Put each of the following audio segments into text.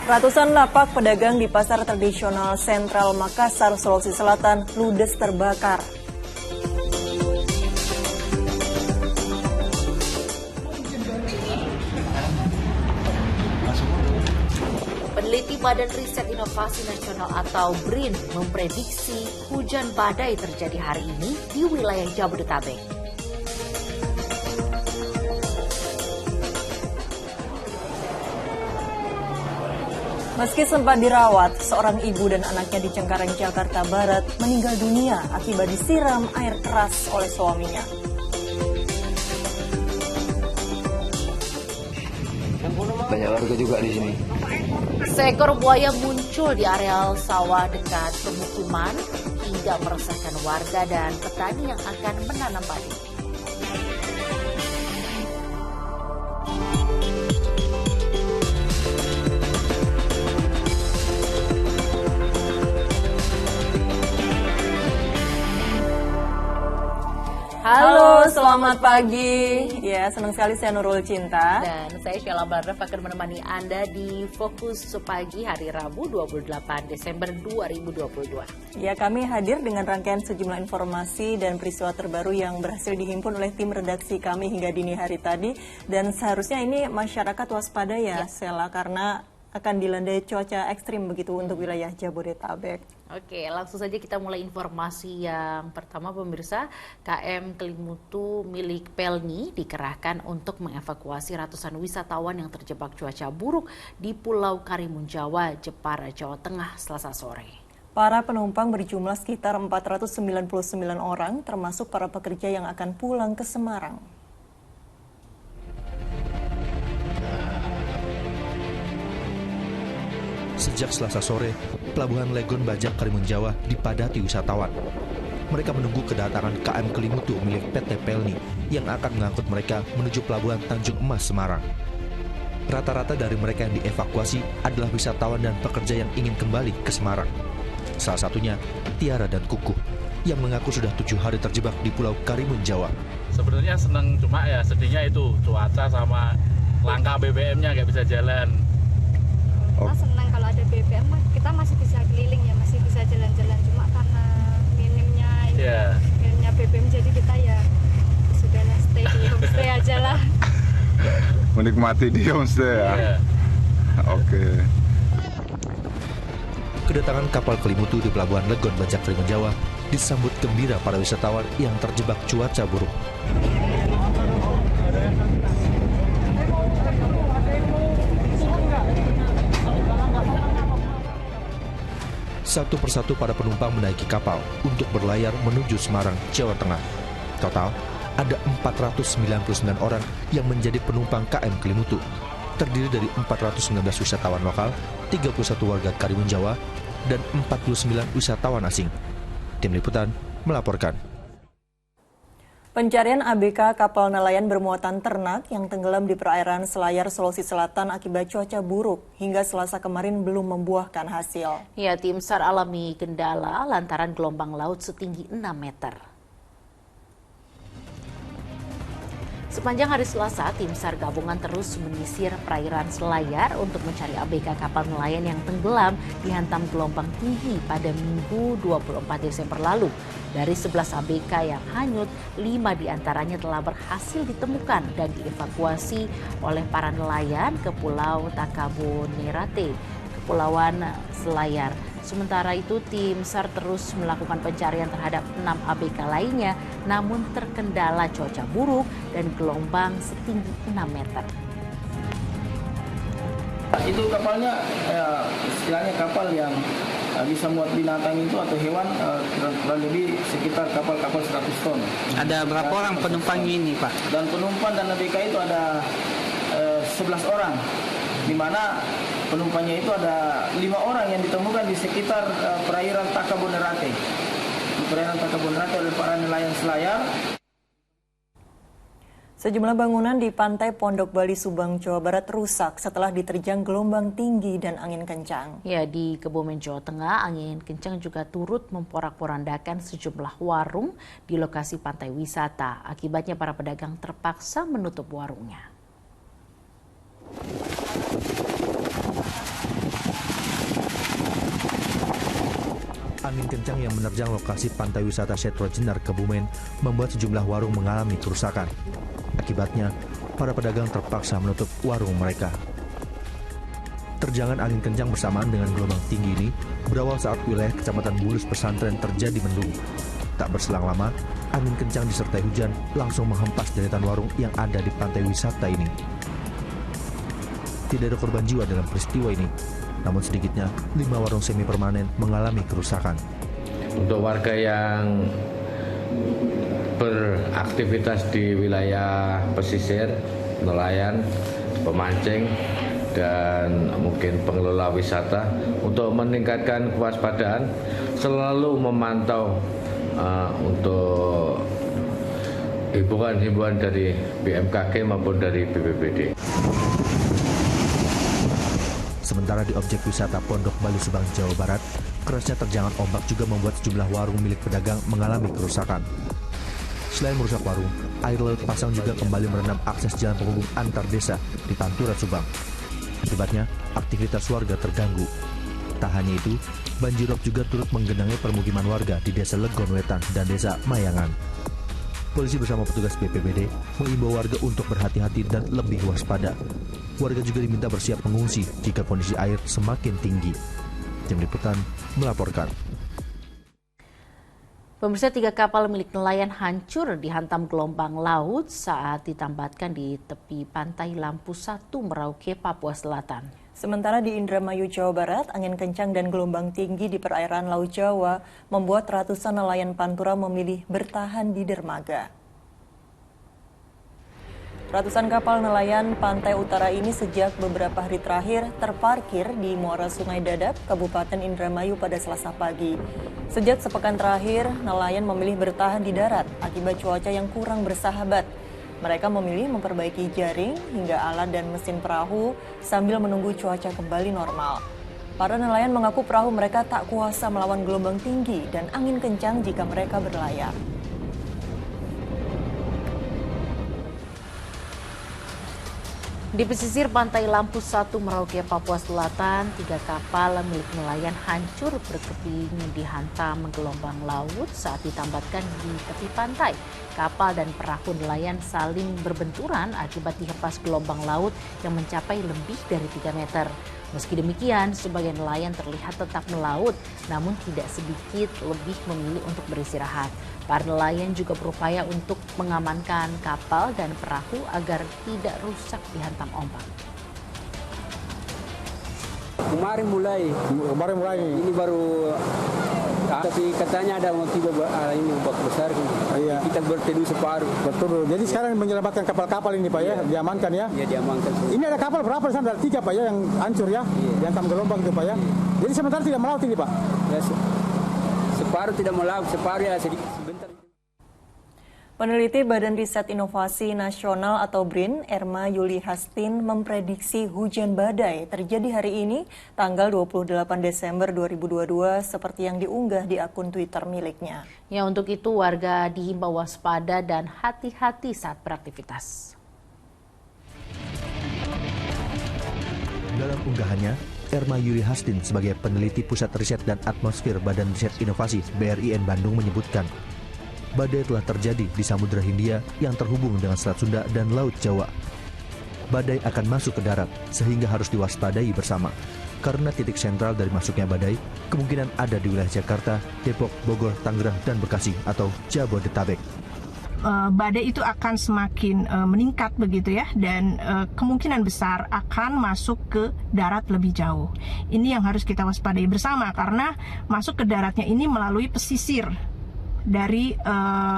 Ratusan lapak pedagang di pasar tradisional Sentral Makassar, Sulawesi Selatan ludes terbakar. Peneliti Badan Riset Inovasi Nasional atau BRIN memprediksi hujan badai terjadi hari ini di wilayah Jabodetabek. Meski sempat dirawat, seorang ibu dan anaknya di Cengkareng, Jakarta Barat meninggal dunia akibat disiram air keras oleh suaminya. Banyak warga juga di sini. Seekor buaya muncul di areal sawah dekat pemukiman hingga meresahkan warga dan petani yang akan menanam padi. Halo, selamat pagi. Ya, senang sekali saya Nurul Cinta. Dan saya Sheila Barref akan menemani Anda di Fokus Sepagi hari Rabu 28 Desember 2022. Ya, kami hadir dengan rangkaian sejumlah informasi dan peristiwa terbaru yang berhasil dihimpun oleh tim redaksi kami hingga dini hari tadi. Dan seharusnya ini masyarakat waspada ya. Sheila, karena akan dilandai cuaca ekstrim begitu untuk wilayah Jabodetabek. Oke, langsung saja kita mulai informasi yang pertama pemirsa. KM Kelimutu milik Pelni dikerahkan untuk mengevakuasi ratusan wisatawan yang terjebak cuaca buruk di Pulau Karimun Jawa, Jepara, Jawa Tengah, Selasa sore. Para penumpang berjumlah sekitar 499 orang, termasuk para pekerja yang akan pulang ke Semarang. Sejak Selasa sore, Pelabuhan Legon Bajak Karimun Jawa dipadati wisatawan. Mereka menunggu kedatangan KM Kelimutu milik PT Pelni yang akan mengangkut mereka menuju Pelabuhan Tanjung Emas, Semarang. Rata-rata dari mereka yang dievakuasi adalah wisatawan dan pekerja yang ingin kembali ke Semarang. Salah satunya Tiara dan Kukuh yang mengaku sudah 7 hari terjebak di Pulau Karimun Jawa. Sebenarnya senang, cuma ya sedihnya itu cuaca sama langka BBM-nya nggak bisa jalan. Kita senang kalau ada BBM, kita masih bisa keliling ya, masih bisa jalan-jalan. Cuma karena minimnya BBM, jadi kita ya sudahlah stay di homestay aja lah. Menikmati di homestay ya. Oke. Kedatangan kapal Kelimutu di Pelabuhan Legon Bajak Karimun Jawa disambut gembira para wisatawan yang terjebak cuaca buruk. Satu persatu para penumpang menaiki kapal untuk berlayar menuju Semarang, Jawa Tengah. Total, ada 499 orang yang menjadi penumpang KM Kelimutu. Terdiri dari 419 wisatawan lokal, 31 warga Karimun Jawa, dan 49 wisatawan asing. Tim Liputan melaporkan. Pencarian ABK kapal nelayan bermuatan ternak yang tenggelam di perairan Selayar, Sulawesi Selatan akibat cuaca buruk hingga Selasa kemarin belum membuahkan hasil. Ya, tim SAR alami kendala lantaran gelombang laut setinggi 6 meter. Sepanjang hari Selasa, tim SAR gabungan terus menyisir perairan Selayar untuk mencari ABK kapal nelayan yang tenggelam dihantam gelombang tinggi pada Minggu 24 Desember lalu. Dari 11 ABK yang hanyut, 5 diantaranya telah berhasil ditemukan dan dievakuasi oleh para nelayan ke Pulau Takabonerate, Kepulauan Selayar. Sementara itu, tim SAR terus melakukan pencarian terhadap 6 ABK lainnya, namun terkendala cuaca buruk dan gelombang setinggi 6 meter. Itu kapalnya, istilahnya kapal yang bisa muat binatang itu atau hewan kurang lebih sekitar kapal-kapal 100 ton. Ada berapa orang penumpangnya ini, Pak? Dan penumpang dan ABK itu ada 11 orang, di mana penumpangnya itu ada 5 orang yang ditemukan di sekitar perairan Takabonerate. Di perairan Takabonerate oleh para nelayan Selayar. Sejumlah bangunan di pantai Pondok Bali, Subang, Jawa Barat rusak setelah diterjang gelombang tinggi dan angin kencang. Ya, di Kebumen, Jawa Tengah, angin kencang juga turut memporak-porandakan sejumlah warung di lokasi pantai wisata. Akibatnya para pedagang terpaksa menutup warungnya. Angin kencang yang menerjang lokasi pantai wisata Setro Jenar Kebumen membuat sejumlah warung mengalami kerusakan. Akibatnya, para pedagang terpaksa menutup warung mereka. Terjangan angin kencang bersamaan dengan gelombang tinggi ini berawal saat wilayah Kecamatan Bulus Pesantren terjadi mendung. Tak berselang lama, angin kencang disertai hujan langsung menghempas deretan warung yang ada di pantai wisata ini. Tidak ada korban jiwa dalam peristiwa ini, namun sedikitnya 5 warung semi permanen mengalami kerusakan. Untuk warga yang beraktivitas di wilayah pesisir, nelayan, pemancing, dan mungkin pengelola wisata, untuk meningkatkan kewaspadaan, selalu memantau untuk himbauan-himbauan dari BMKG maupun dari BPBD. Sementara di objek wisata Pondok Bali Subang, Jawa Barat, kerasnya terjangan ombak juga membuat sejumlah warung milik pedagang mengalami kerusakan. Selain merusak warung, air laut pasang juga kembali merendam akses jalan penghubung antar desa di Pantura, Subang. Akibatnya, aktivitas warga terganggu. Tak hanya itu, banjirop juga turut menggenangi permukiman warga di Desa Legon Wetan dan Desa Mayangan. Polisi bersama petugas BPBD mengimbau warga untuk berhati-hati dan lebih waspada. Warga juga diminta bersiap mengungsi jika kondisi air semakin tinggi. Tim Liputan melaporkan. Pemirsa, 3 kapal milik nelayan hancur dihantam gelombang laut saat ditambatkan di tepi pantai Lampu 1, Merauke, Papua Selatan. Sementara di Indramayu, Jawa Barat, angin kencang dan gelombang tinggi di perairan Laut Jawa membuat ratusan nelayan Pantura memilih bertahan di dermaga. Ratusan kapal nelayan pantai utara ini sejak beberapa hari terakhir terparkir di muara Sungai Dadap, Kabupaten Indramayu pada Selasa pagi. Sejak sepekan terakhir, nelayan memilih bertahan di darat akibat cuaca yang kurang bersahabat. Mereka memilih memperbaiki jaring hingga alat dan mesin perahu sambil menunggu cuaca kembali normal. Para nelayan mengaku perahu mereka tak kuasa melawan gelombang tinggi dan angin kencang jika mereka berlayar. Di pesisir pantai Lampu 1, Merauke, Papua Selatan, 3 kapal milik nelayan hancur berkeping dihantam gelombang laut saat ditambatkan di tepi pantai. Kapal dan perahu nelayan saling berbenturan akibat dihempas gelombang laut yang mencapai lebih dari 3 meter. Meski demikian, sebagian nelayan terlihat tetap melaut, namun tidak sedikit lebih memilih untuk beristirahat. Para nelayan juga berupaya untuk mengamankan kapal dan perahu agar tidak rusak dihantam ombak. Kemarin mulai ini baru, tapi katanya ada motif ini ombak besar. Iya. Kita berteduh separuh. Betul. Jadi sekarang menyelamatkan kapal-kapal ini Pak ya, diamankan ya? Iya, diamankan. Ini ada kapal berapa di sana? Ada 3 Pak ya yang hancur ya, dihantam gelombang itu Pak ya. Jadi sementara tidak melaut ini Pak? Ya, separuh tidak melaut, separuh ya sedikit sebentar. Peneliti Badan Riset Inovasi Nasional atau BRIN, Erma Yuli Hastin, memprediksi hujan badai terjadi hari ini, tanggal 28 Desember 2022, seperti yang diunggah di akun Twitter miliknya. Ya, untuk itu warga dihimbau waspada dan hati-hati saat beraktivitas. Dalam unggahannya, Erma Yuli Hastin sebagai peneliti Pusat Riset dan Atmosfer Badan Riset Inovasi BRIN Bandung menyebutkan, badai telah terjadi di Samudra Hindia yang terhubung dengan Selat Sunda dan Laut Jawa. Badai akan masuk ke darat sehingga harus diwaspadai bersama. Karena titik sentral dari masuknya badai kemungkinan ada di wilayah Jakarta, Depok, Bogor, Tangerang, dan Bekasi atau Jabodetabek. Badai itu akan semakin meningkat begitu ya, dan kemungkinan besar akan masuk ke darat lebih jauh. Ini yang harus kita waspadai bersama karena masuk ke daratnya ini melalui pesisir dari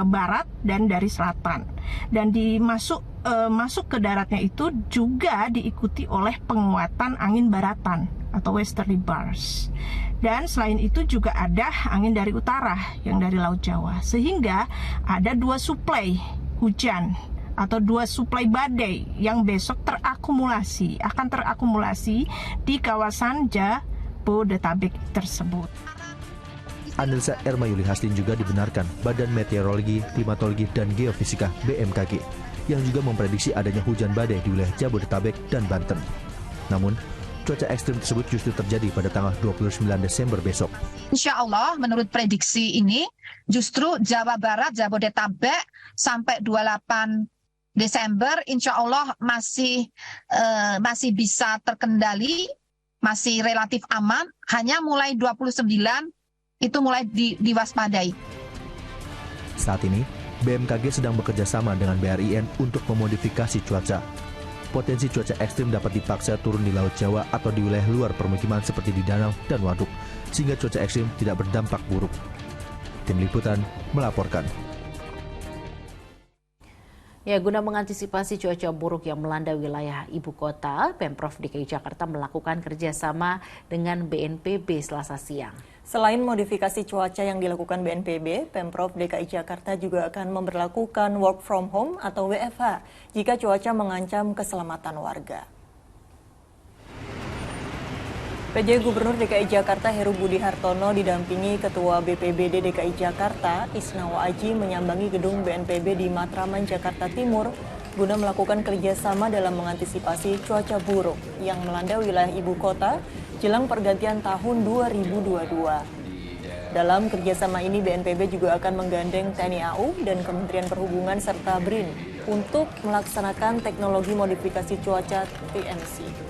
barat dan dari selatan, dan masuk ke daratnya itu juga diikuti oleh penguatan angin baratan atau westerly burst, dan selain itu juga ada angin dari utara yang dari Laut Jawa, sehingga ada 2 suplai hujan atau 2 suplai badai yang besok akan terakumulasi di kawasan Jabodetabek tersebut. Analisa Erma Yuli Hastin juga dibenarkan Badan Meteorologi, Klimatologi, dan Geofisika BMKG yang juga memprediksi adanya hujan badai di wilayah Jabodetabek dan Banten. Namun, Cuaca ekstrim tersebut justru terjadi pada tanggal 29 Desember besok. Insya Allah menurut prediksi ini justru Jawa Barat, Jabodetabek sampai 28 Desember insya Allah masih bisa terkendali, masih relatif aman. Hanya mulai 29 itu mulai diwaspadai. Saat ini, BMKG sedang bekerja sama dengan BRIN untuk memodifikasi cuaca. Potensi cuaca ekstrim dapat dipaksa turun di Laut Jawa atau di wilayah luar permukiman seperti di danau dan waduk, sehingga cuaca ekstrim tidak berdampak buruk. Tim Liputan melaporkan. Ya, guna mengantisipasi cuaca buruk yang melanda wilayah ibu kota, Pemprov DKI Jakarta melakukan kerjasama dengan BNPB Selasa siang. Selain modifikasi cuaca yang dilakukan BNPB, Pemprov DKI Jakarta juga akan memberlakukan work from home atau WFH jika cuaca mengancam keselamatan warga. PJ Gubernur DKI Jakarta Heru Budi Hartono didampingi Ketua BPBD DKI Jakarta Isnawa Aji menyambangi gedung BNPB di Matraman, Jakarta Timur guna melakukan kerjasama dalam mengantisipasi cuaca buruk yang melanda wilayah ibu kota jelang pergantian tahun 2022. Dalam kerjasama ini BNPB juga akan menggandeng TNI AU dan Kementerian Perhubungan serta BRIN untuk melaksanakan teknologi modifikasi cuaca TMC.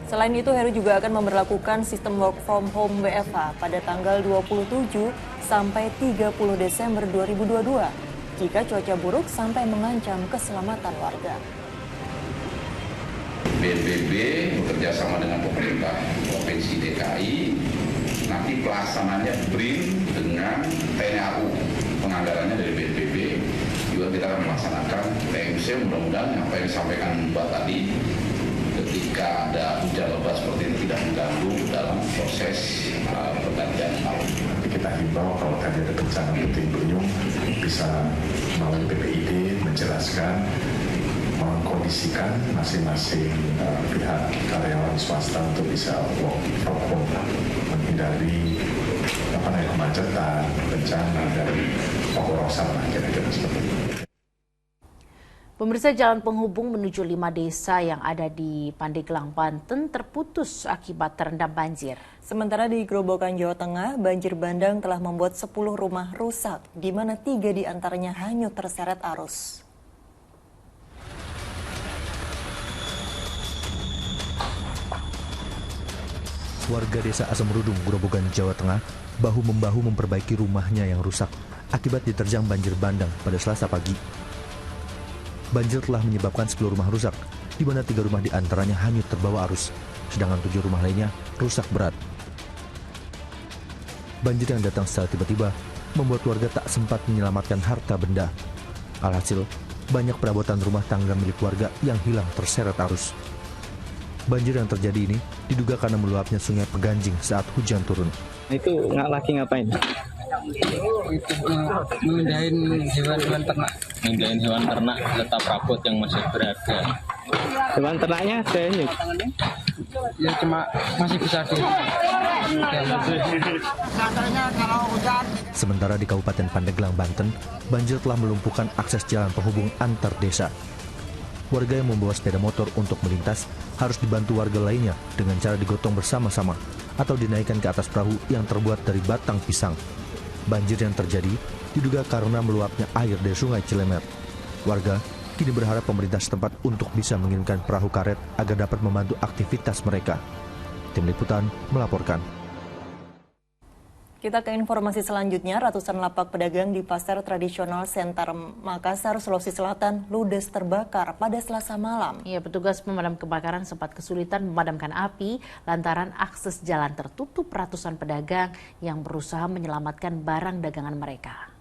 Selain itu, Heru juga akan memberlakukan sistem work from home WFH pada tanggal 27 sampai 30 Desember 2022 jika cuaca buruk sampai mengancam keselamatan warga. BNPB bekerja sama dengan pemerintah Provinsi DKI, nanti pelaksananya BRIN dengan TNI AU, penganggarannya dari BNPB. Juga kita akan melaksanakan TMC, mudah-mudahan apa yang disampaikan Mbak tadi, ketika ada hujan lebat seperti ini tidak mengganggu dalam proses pergantian tahun. Nanti kita himbau kalau tadi ada bencana puting-beliung bisa melalui BPID menjelaskan, mengkondisikan masing-masing pihak karyawan swasta untuk bisa work from home, menghindari kemacetan, bencana dan pemborosan kira-kira seperti itu. Pemirsa, jalan penghubung menuju 5 desa yang ada di Pandeglang, Banten terputus akibat terendam banjir. Sementara di Grobogan, Jawa Tengah, banjir bandang telah membuat 10 rumah rusak, di mana 3 diantaranya hanyut terseret arus. Warga desa Asam Rudung, Grobogan, Jawa Tengah, bahu-membahu memperbaiki rumahnya yang rusak akibat diterjang banjir bandang pada Selasa pagi. Banjir telah menyebabkan 10 rumah rusak, di mana 3 rumah diantaranya hanyut terbawa arus, sedangkan 7 rumah lainnya rusak berat. Banjir yang datang secara tiba-tiba membuat warga tak sempat menyelamatkan harta benda. Alhasil, banyak perabotan rumah tangga milik warga yang hilang terseret arus. Banjir yang terjadi ini diduga karena meluapnya Sungai Peganjing saat hujan turun. Itu lagi ngapain? Itu memindahin hewan ternak. Mindahin hewan ternak serta perabot yang masih berharga. Hewan ternaknya banyak. Ya cuma masih bisa di. Sementara di Kabupaten Pandeglang, Banten, banjir telah melumpuhkan akses jalan penghubung antar desa. Warga yang membawa sepeda motor untuk melintas harus dibantu warga lainnya dengan cara digotong bersama-sama atau dinaikkan ke atas perahu yang terbuat dari batang pisang. Banjir yang terjadi diduga karena meluapnya air dari Sungai Cilemer. Warga kini berharap pemerintah setempat untuk bisa mengirimkan perahu karet agar dapat membantu aktivitas mereka. Tim Liputan melaporkan. Kita ke informasi selanjutnya, ratusan lapak pedagang di Pasar Tradisional Senter Makassar, Sulawesi Selatan ludes terbakar pada Selasa malam. Ya, petugas pemadam kebakaran sempat kesulitan memadamkan api lantaran akses jalan tertutup ratusan pedagang yang berusaha menyelamatkan barang dagangan mereka.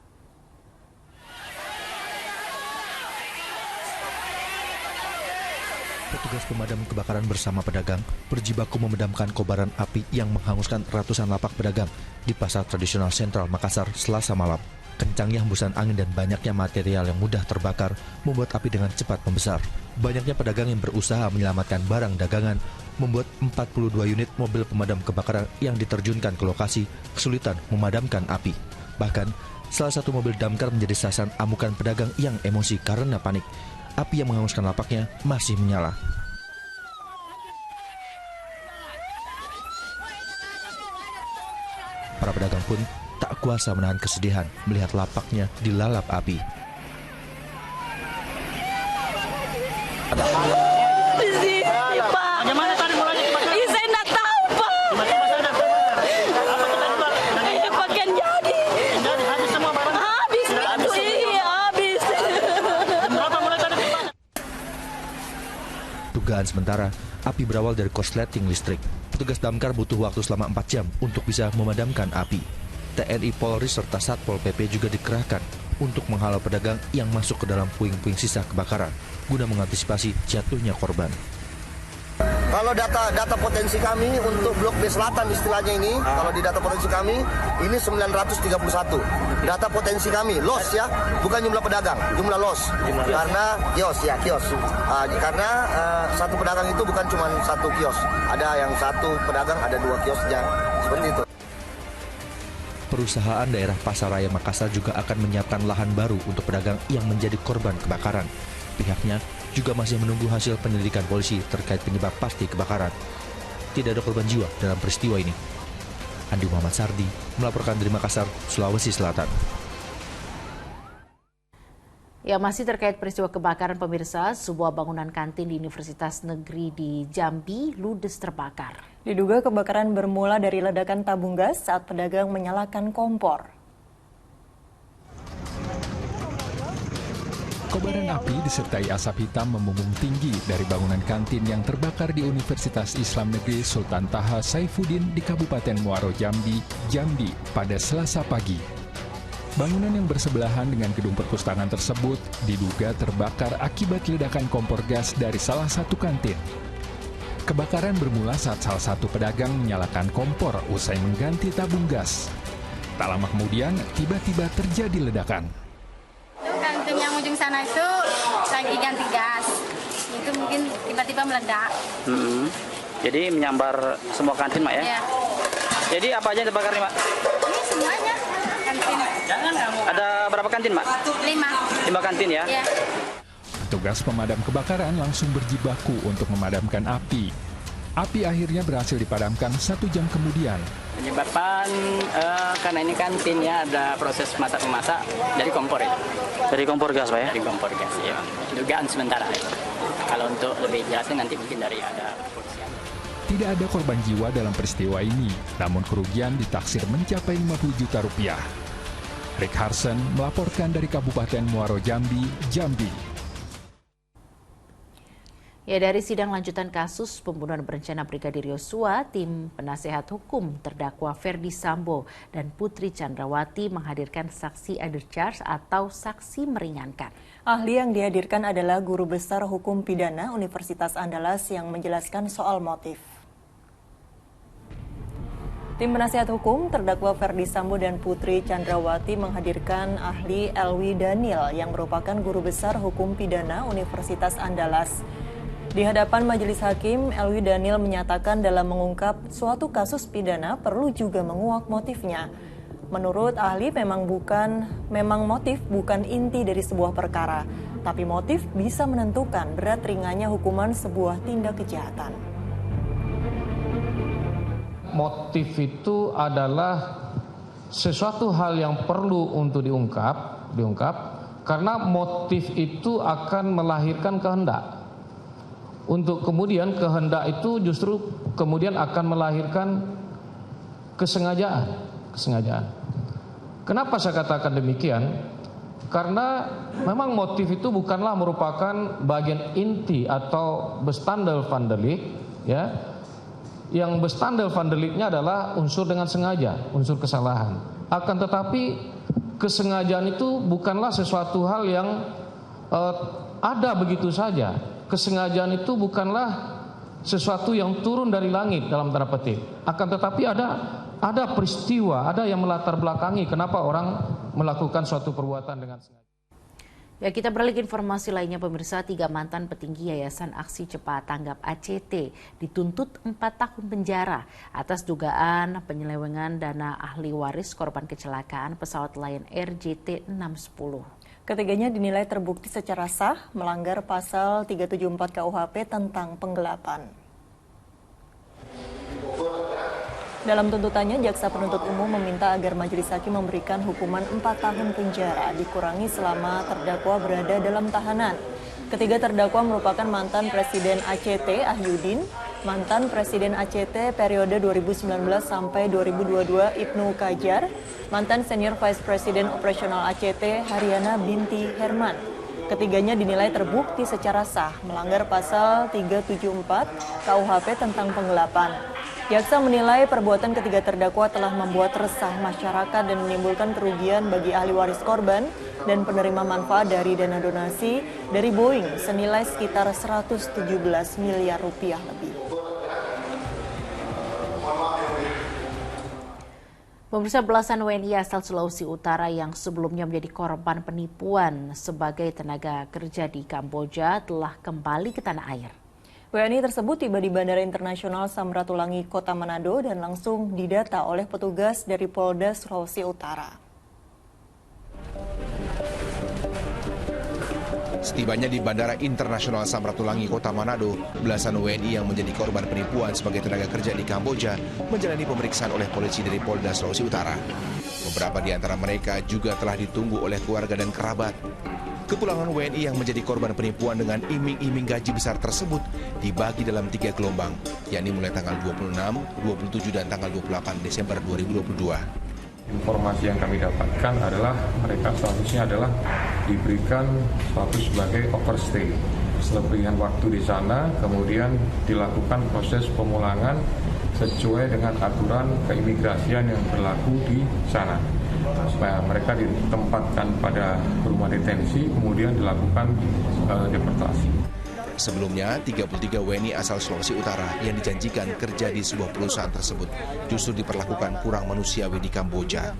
Petugas pemadam kebakaran bersama pedagang berjibaku memadamkan kobaran api yang menghanguskan ratusan lapak pedagang di Pasar Tradisional Sentral Makassar Selasa malam. Kencangnya hembusan angin dan banyaknya material yang mudah terbakar membuat api dengan cepat membesar. Banyaknya pedagang yang berusaha menyelamatkan barang dagangan membuat 42 unit mobil pemadam kebakaran yang diterjunkan ke lokasi kesulitan memadamkan api. Bahkan, salah satu mobil damkar menjadi sasaran amukan pedagang yang emosi karena panik. Api yang menghanguskan lapaknya masih menyala. pun tak kuasa menahan kesedihan melihat lapaknya dilalap api. Dugaan sementara, api berawal dari korsleting listrik. Petugas damkar butuh waktu selama 4 jam untuk bisa memadamkan api. TNI Polri serta Satpol PP juga dikerahkan untuk menghalau pedagang yang masuk ke dalam puing-puing sisa kebakaran guna mengantisipasi jatuhnya korban. Kalau data potensi kami untuk Blok B Selatan istilahnya ini, kalau di data potensi kami, ini 931. Data potensi kami, loss ya, bukan jumlah pedagang, jumlah loss. Karena kios. Karena satu pedagang itu bukan cuma satu kios. Ada yang satu pedagang, ada 2 kiosnya, seperti itu. Perusahaan daerah Pasaraya Makassar juga akan menyiapkan lahan baru untuk pedagang yang menjadi korban kebakaran. Pihaknya juga masih menunggu hasil penyelidikan polisi terkait penyebab pasti kebakaran. Tidak ada korban jiwa dalam peristiwa ini. Andi Muhammad Sardi melaporkan dari Makassar, Sulawesi Selatan. Ya, masih terkait peristiwa kebakaran pemirsa, sebuah bangunan kantin di Universitas Negeri di Jambi ludes terbakar. Diduga kebakaran bermula dari ledakan tabung gas saat pedagang menyalakan kompor. Kobaran api disertai asap hitam membumbung tinggi dari bangunan kantin yang terbakar di Universitas Islam Negeri Sultan Taha Saifuddin di Kabupaten Muaro Jambi, Jambi pada Selasa pagi. Bangunan yang bersebelahan dengan gedung perpustakaan tersebut diduga terbakar akibat ledakan kompor gas dari salah satu kantin. Kebakaran bermula saat salah satu pedagang menyalakan kompor usai mengganti tabung gas. Tak lama kemudian, tiba-tiba terjadi ledakan. Kantin yang ujung sana itu lagi ganti gas, itu mungkin tiba-tiba meledak. Jadi menyambar semua kantin, Mak ya? Iya. Jadi apa aja yang terbakar nih, Mak? Ini semuanya kantin. Ada berapa kantin, Mak? 5 kantin ya? Iya. Petugas pemadam kebakaran langsung berjibaku untuk memadamkan api. Api akhirnya berhasil dipadamkan 1 jam kemudian. Penyebabkan karena ini kantin ya, ada proses masak-memasak dari kompor ya. Dari kompor gas, Pak ya? Dari kompor gas, ya. Dugaan sementara ya. Kalau untuk lebih jelasnya nanti mungkin dari ada kepolisian. Tidak ada korban jiwa dalam peristiwa ini, namun kerugian ditaksir mencapai 50 juta rupiah. Rick Harsen melaporkan dari Kabupaten Muaro Jambi, Jambi. Ya, dari sidang lanjutan kasus pembunuhan berencana Brigadir Yosua, tim penasehat hukum terdakwa Ferdi Sambo dan Putri Chandrawati menghadirkan saksi other charge atau saksi meringankan. Ahli yang dihadirkan adalah Guru Besar Hukum Pidana Universitas Andalas yang menjelaskan soal motif. Tim penasehat hukum terdakwa Ferdi Sambo dan Putri Chandrawati menghadirkan ahli Elwi Daniel yang merupakan Guru Besar Hukum Pidana Universitas Andalas. Di hadapan majelis hakim, Elwi Daniel menyatakan dalam mengungkap suatu kasus pidana perlu juga menguak motifnya. Menurut ahli memang motif bukan inti dari sebuah perkara, tapi motif bisa menentukan berat ringannya hukuman sebuah tindak kejahatan. Motif itu adalah sesuatu hal yang perlu untuk diungkap karena motif itu akan melahirkan kehendak. Untuk kemudian kehendak itu justru kemudian akan melahirkan kesengajaan. Kenapa saya katakan demikian? Karena memang motif itu bukanlah merupakan bagian inti atau bestandel van delik, ya. Yang bestandel van deliknya adalah unsur dengan sengaja, unsur kesalahan. Akan tetapi kesengajaan itu bukanlah sesuatu hal yang ada begitu saja. Kesengajaan itu bukanlah sesuatu yang turun dari langit dalam tanda petik. Akan tetapi ada peristiwa, ada yang melatar belakangi kenapa orang melakukan suatu perbuatan dengan sengaja. Ya, kita beralih ke informasi lainnya pemirsa. 3 mantan petinggi Yayasan Aksi Cepat Tanggap ACT dituntut 4 tahun penjara atas dugaan penyelewengan dana ahli waris korban kecelakaan pesawat Lion Air JT610. Ketiganya dinilai terbukti secara sah melanggar pasal 374 KUHP tentang penggelapan. Dalam tuntutannya, jaksa penuntut umum meminta agar majelis hakim memberikan hukuman 4 tahun penjara dikurangi selama terdakwa berada dalam tahanan. Ketiga terdakwa merupakan mantan Presiden ACT Ahyudin, mantan Presiden ACT periode 2019 sampai 2022 Ibnu Kajar, mantan Senior Vice President Operasional ACT Haryana Binti Herman. Ketiganya dinilai terbukti secara sah melanggar pasal 374 KUHP tentang penggelapan. Jaksa menilai perbuatan ketiga terdakwa telah membuat resah masyarakat dan menimbulkan kerugian bagi ahli waris korban dan penerima manfaat dari dana donasi dari Boeing senilai sekitar 117 miliar rupiah lebih. Pemirsa, belasan WNI asal Sulawesi Utara yang sebelumnya menjadi korban penipuan sebagai tenaga kerja di Kamboja telah kembali ke tanah air. WNI tersebut tiba di Bandara Internasional Samratulangi, Kota Manado dan langsung didata oleh petugas dari Polda Sulawesi Utara. Setibanya di Bandara Internasional Samratulangi, Kota Manado, belasan WNI yang menjadi korban penipuan sebagai tenaga kerja di Kamboja menjalani pemeriksaan oleh polisi dari Polda Sulawesi Utara. Beberapa di antara mereka juga telah ditunggu oleh keluarga dan kerabat. Kepulangan WNI yang menjadi korban penipuan dengan iming-iming gaji besar tersebut dibagi dalam 3 gelombang, yakni mulai tanggal 26, 27, dan tanggal 28 Desember 2022. Informasi yang kami dapatkan adalah mereka selanjutnya adalah diberikan status sebagai overstay. Selebihan waktu di sana, kemudian dilakukan proses pemulangan sesuai dengan aturan keimigrasian yang berlaku di sana. Supaya mereka ditempatkan pada rumah detensi, kemudian dilakukan deportasi. Sebelumnya, 33 WNI asal Sulawesi Utara yang dijanjikan kerja di sebuah perusahaan tersebut justru diperlakukan kurang manusiawi di Kamboja.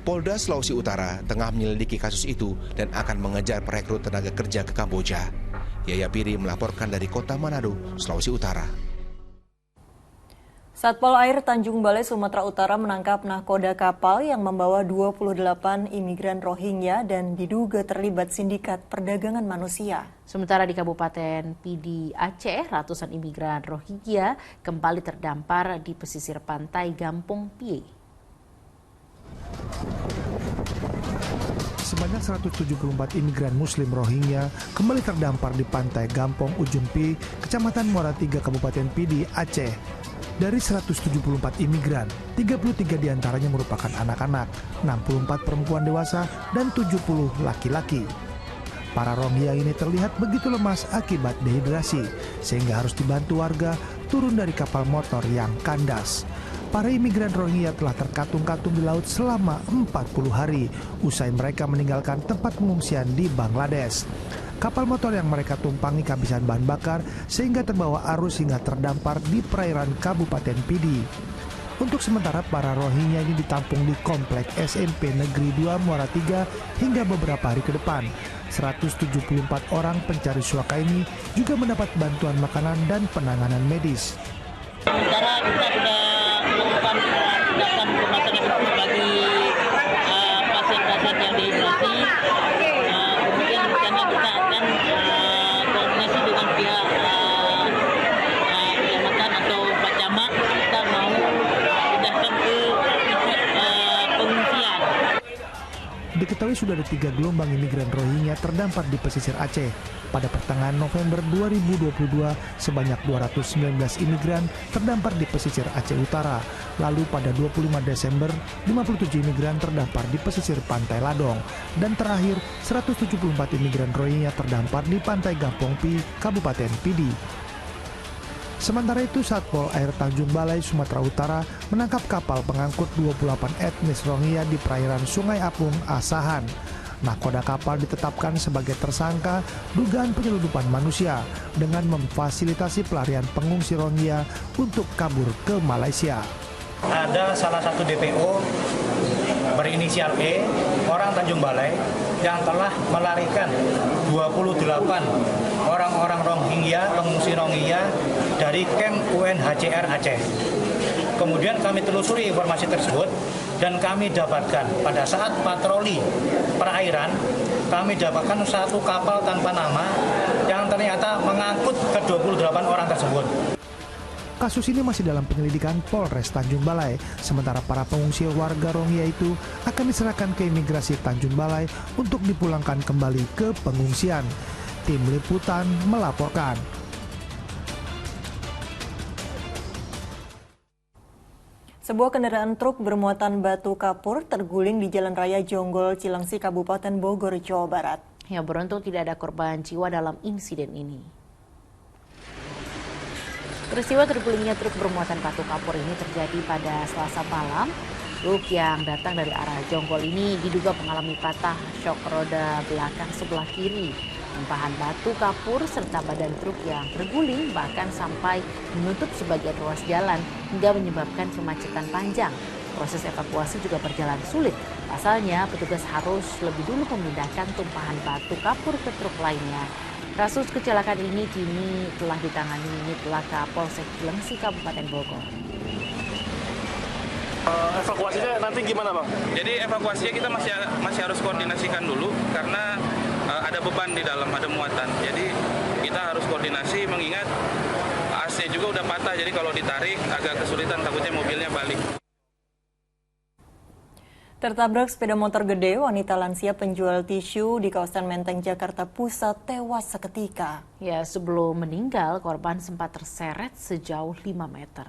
Polda Sulawesi Utara tengah menyelidiki kasus itu dan akan mengejar perekrut tenaga kerja ke Kamboja. Yaya Piri melaporkan dari Kota Manado, Sulawesi Utara. Satpol Air Tanjung Balai, Sumatera Utara menangkap nahkoda kapal yang membawa 28 imigran Rohingya dan diduga terlibat sindikat perdagangan manusia. Sementara di Kabupaten Pidi, Aceh, ratusan imigran Rohingya kembali terdampar di pesisir pantai Gampong Pie. Sebanyak 174 imigran Muslim Rohingya kembali terdampar di pantai Gampong Ujung Pie, Kecamatan Muara Tiga, Kabupaten Pidi, Aceh. Dari 174 imigran, 33 diantaranya merupakan anak-anak, 64 perempuan dewasa, dan 70 laki-laki. Para Rohingya ini terlihat begitu lemas akibat dehidrasi, sehingga harus dibantu warga turun dari kapal motor yang kandas. Para imigran Rohingya telah terkatung-katung di laut selama 40 hari, usai mereka meninggalkan tempat pengungsian di Bangladesh. Kapal motor yang mereka tumpangi kehabisan bahan bakar sehingga terbawa arus hingga terdampar di perairan Kabupaten Pidi. Untuk sementara para Rohingya ini ditampung di Komplek SMP Negeri 2 Muara Tiga hingga beberapa hari ke depan. 174 orang pencari suaka ini juga mendapat bantuan makanan dan penanganan medis. Sementara kita sudah melakukan tindakan pemasangan bagi pasien-pasien yang dehidrasi. Kemudian rencana kita akan koordinasi dengan pihak kecamatan atau Pak Camat, kita mau pindahkan ke pengungsian. Diketahui sudah ada 3 gelombang imigran Rohingya terdampar di pesisir Aceh. Pada pertengahan November 2022, sebanyak 219 imigran terdampar di pesisir Aceh Utara. Lalu pada 25 Desember, 57 imigran terdampar di pesisir Pantai Ladong. Dan terakhir, 174 imigran Rohingya terdampar di Pantai Gampong Pie, Kabupaten Pidi. Sementara itu, Satpol Air Tanjung Balai, Sumatera Utara menangkap kapal pengangkut 28 etnis Rohingya di perairan Sungai Apung, Asahan. Nahkoda kapal ditetapkan sebagai tersangka dugaan penyelundupan manusia dengan memfasilitasi pelarian pengungsi Rohingya untuk kabur ke Malaysia. Ada salah satu DPO berinisial E, orang Tanjung Balai, yang telah melarikan 28 orang-orang Rohingya, pengungsi Rohingya dari kamp UNHCR Aceh. Kemudian kami telusuri informasi tersebut dan kami dapatkan pada saat patroli perairan, kami dapatkan satu kapal tanpa nama yang ternyata mengangkut ke 28 orang tersebut. Kasus ini masih dalam penyelidikan Polres Tanjung Balai, sementara para pengungsi warga Rohingya itu akan diserahkan ke imigrasi Tanjung Balai untuk dipulangkan kembali ke pengungsian. Tim Liputan melaporkan. Sebuah kendaraan truk bermuatan batu kapur terguling di Jalan Raya Jonggol, Cilengsi, Kabupaten Bogor, Jawa Barat. Ya, beruntung tidak ada korban jiwa dalam insiden ini. Peristiwa tergulingnya truk bermuatan batu kapur ini terjadi pada Selasa malam. Truk yang datang dari arah Jonggol ini diduga mengalami patah shock roda belakang sebelah kiri. Tumpahan batu kapur serta badan truk yang terguling bahkan sampai menutup sebagian ruas jalan hingga menyebabkan kemacetan panjang. Proses evakuasi juga berjalan sulit. Pasalnya, petugas harus lebih dulu memindahkan tumpahan batu kapur ke truk lainnya. Kasus kecelakaan ini kini telah ditangani unit laka Polsek Cilengsi, Kabupaten Bogor. Evakuasinya nanti gimana, Bang? Jadi evakuasinya kita masih harus koordinasikan dulu karena ada beban di dalam, ada muatan. Jadi kita harus koordinasi mengingat AC juga udah patah, jadi kalau ditarik agak kesulitan, takutnya mobilnya balik. Tertabrak sepeda motor gede, wanita lansia penjual tisu di kawasan Menteng, Jakarta Pusat tewas seketika. Ya, sebelum meninggal, korban sempat terseret sejauh 5 meter.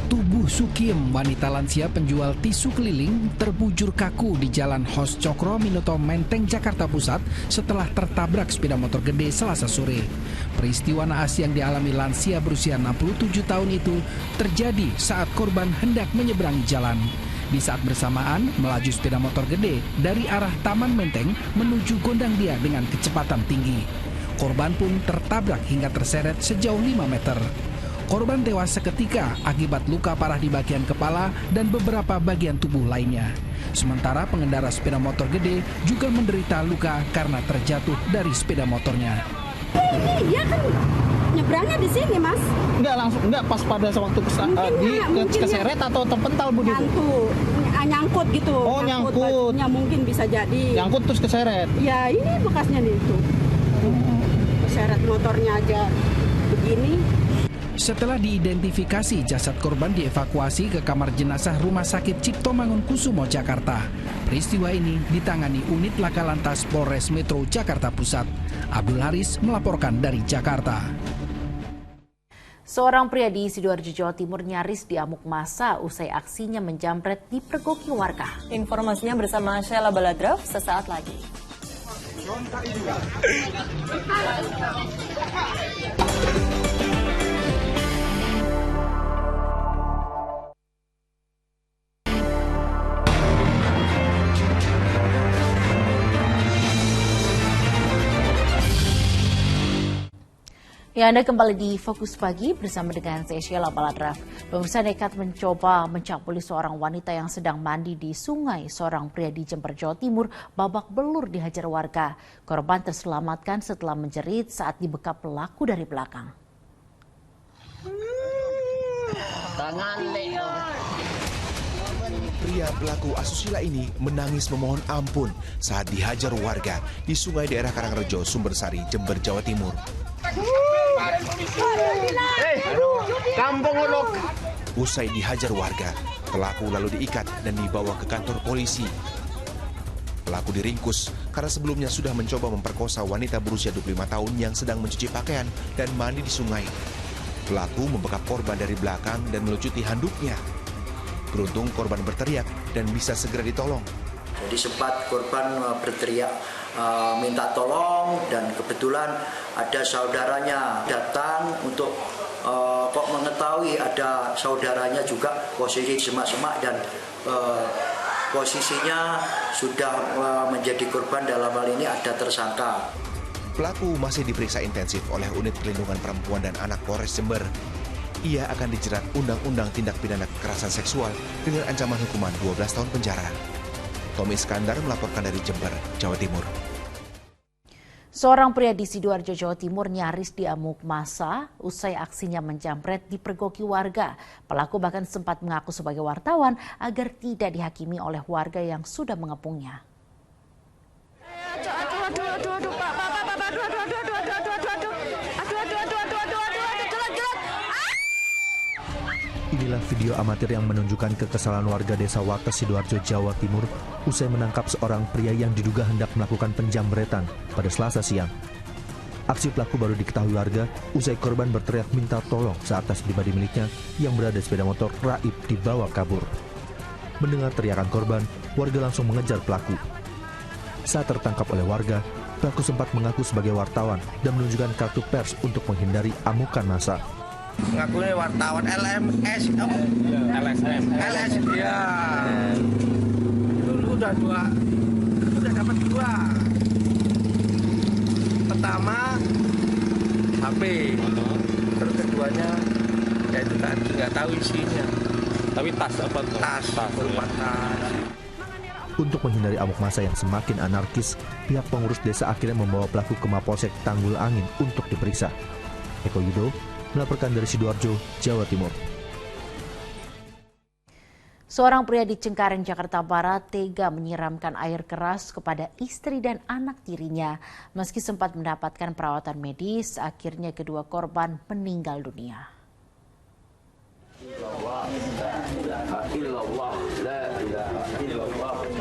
Tubuh Sukiem, wanita lansia penjual tisu keliling, terbujur kaku di Jalan Hos Cokro Minoto, Menteng, Jakarta Pusat setelah tertabrak sepeda motor gede Selasa sore. Peristiwa naas yang dialami lansia berusia 67 tahun itu terjadi saat korban hendak menyeberangi jalan. Di saat bersamaan, melaju sepeda motor gede dari arah Taman Menteng menuju Gondang Dia dengan kecepatan tinggi. Korban pun tertabrak hingga terseret sejauh 5 meter. Korban tewas seketika akibat luka parah di bagian kepala dan beberapa bagian tubuh lainnya. Sementara pengendara sepeda motor gede juga menderita luka karena terjatuh dari sepeda motornya. Iya kan nyebrangnya di sini, Mas. Enggak pas pada waktu keseret atau terpental, Bu? Nyangkut gitu. Oh, nyangkut. Mungkin bisa jadi. Nyangkut terus keseret. Ya, ini bekasnya nih itu. Keseret motornya aja begini. Setelah diidentifikasi, jasad korban dievakuasi ke kamar jenazah Rumah Sakit Cipto Mangunkusumo, Jakarta. Peristiwa ini ditangani unit laka lantas Polres Metro Jakarta Pusat. Abdul Haris melaporkan dari Jakarta. Seorang pria di Sidoarjo, Jawa Timur nyaris diamuk massa usai aksinya menjamret dipergoki warga. Informasinya bersama Sheila Baladraf sesaat lagi. Ya, Anda kembali di Fokus Pagi bersama dengan saya Sheila Baladraf. Pemirsa nekat mencoba mencapuli seorang wanita yang sedang mandi di sungai. Seorang pria di Jember, Jawa Timur babak belur dihajar warga. Korban terselamatkan setelah menjerit saat dibekap pelaku dari belakang. Pria pelaku asusila ini menangis memohon ampun saat dihajar warga di sungai daerah Karangrejo, Sumbersari, Jember, Jawa Timur. Usai dihajar warga, pelaku lalu diikat dan dibawa ke kantor polisi. Pelaku diringkus karena sebelumnya sudah mencoba memperkosa wanita berusia 25 tahun yang sedang mencuci pakaian dan mandi di sungai. Pelaku membekap korban dari belakang dan melucuti handuknya. Beruntung korban berteriak dan bisa segera ditolong. Jadi sempat korban berteriak minta tolong dan kebetulan ada saudaranya datang untuk kok mengetahui ada saudaranya juga posisi semak-semak dan posisinya sudah menjadi korban, dalam hal ini ada tersangka. Pelaku masih diperiksa intensif oleh Unit Perlindungan Perempuan dan Anak Polres Jember. Ia akan dijerat Undang-Undang Tindak Pidana Kekerasan Seksual dengan ancaman hukuman 12 tahun penjara. Tommy Iskandar melaporkan dari Jember, Jawa Timur. Seorang pria di Sidoarjo, Jawa Timur nyaris diamuk massa usai aksinya menjamret dipergoki warga. Pelaku bahkan sempat mengaku sebagai wartawan agar tidak dihakimi oleh warga yang sudah mengepungnya. Inilah video amatir yang menunjukkan kekesalan warga desa Wates, Sidoarjo, Jawa Timur usai menangkap seorang pria yang diduga hendak melakukan penjamretan pada Selasa siang. Aksi pelaku baru diketahui warga usai korban berteriak minta tolong saat tas pribadi miliknya yang berada di sepeda motor raib dibawa kabur. Mendengar teriakan korban, warga langsung mengejar pelaku. Saat tertangkap oleh warga, pelaku sempat mengaku sebagai wartawan dan menunjukkan kartu pers untuk menghindari amukan massa. Ngakunya wartawan LMS, LSM, ya. Dulu udah dapat dua. Pertama HP, terus keduanya ya itu tadi nggak tahu isinya. Tapi tas apa tuh? Tas. Untuk menghindari amuk massa yang semakin anarkis, pihak pengurus desa akhirnya membawa pelaku ke Mapolsek Tanggul Angin untuk diperiksa. Eko Yudo melaporkan dari Sidoarjo, Jawa Timur. Seorang pria di Cengkareng, Jakarta Barat tega menyiramkan air keras kepada istri dan anak tirinya. Meski sempat mendapatkan perawatan medis, akhirnya kedua korban meninggal dunia.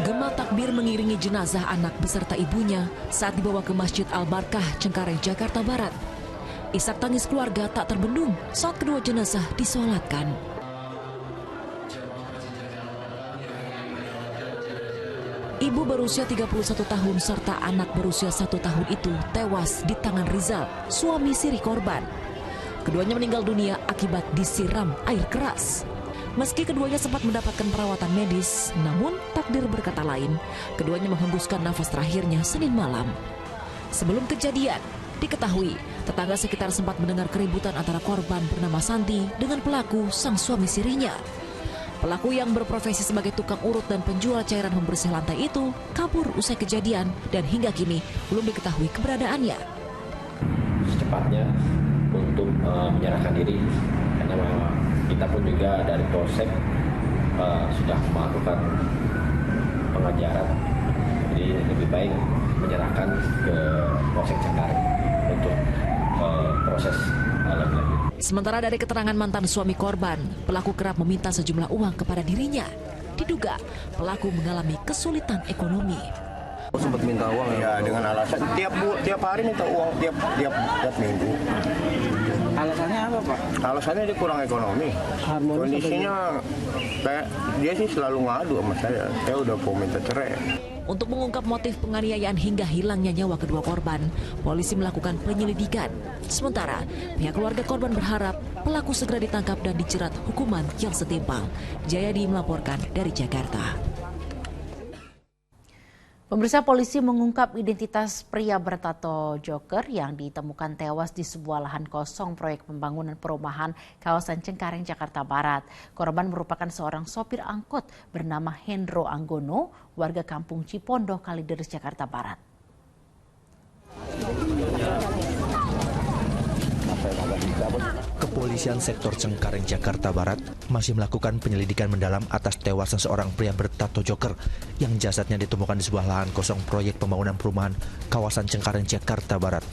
Gema takbir mengiringi jenazah anak beserta ibunya saat dibawa ke Masjid Al-Barkah, Cengkareng, Jakarta Barat. Isak tangis keluarga tak terbendung saat kedua jenazah disolatkan. Ibu berusia 31 tahun serta anak berusia 1 tahun itu tewas di tangan Rizal, suami siri korban. Keduanya meninggal dunia akibat disiram air keras. Meski keduanya sempat mendapatkan perawatan medis, namun takdir berkata lain. Keduanya menghembuskan nafas terakhirnya Senin malam. Sebelum kejadian, diketahui tetangga sekitar sempat mendengar keributan antara korban bernama Santi dengan pelaku sang suami sirinya. Pelaku yang berprofesi sebagai tukang urut dan penjual cairan pembersih lantai itu kabur usai kejadian dan hingga kini belum diketahui keberadaannya. Secepatnya untuk menyerahkan diri, karena kita pun juga dari Polsek sudah melakukan pengajaran, jadi lebih baik menyerahkan ke Polsek Cengkareng untuk proses lebih lanjut. Sementara dari keterangan mantan suami korban, pelaku kerap meminta sejumlah uang kepada dirinya. Diduga pelaku mengalami kesulitan ekonomi. Sempat minta uang ya dengan alasan tiap hari minta uang tiap minggu. Alasannya apa, Pak? Alasannya dia kurang ekonomi. Kondisinya kayak dia sih selalu ngadu sama saya. Saya udah mau minta cerai. Untuk mengungkap motif penganiayaan hingga hilangnya nyawa kedua korban, polisi melakukan penyelidikan. Sementara, pihak keluarga korban berharap pelaku segera ditangkap dan dijerat hukuman yang setimpal. Jayadi melaporkan dari Jakarta. Pemirsa, polisi mengungkap identitas pria bertato Joker yang ditemukan tewas di sebuah lahan kosong proyek pembangunan perumahan kawasan Cengkareng, Jakarta Barat. Korban merupakan seorang sopir angkot bernama Hendro Anggono, warga kampung Cipondoh, Kalideres, Jakarta Barat. Kepolisian sektor Cengkareng, Jakarta Barat masih melakukan penyelidikan mendalam atas tewasnya seorang pria bertato Joker yang jasadnya ditemukan di sebuah lahan kosong proyek pembangunan perumahan kawasan Cengkareng, Jakarta Barat.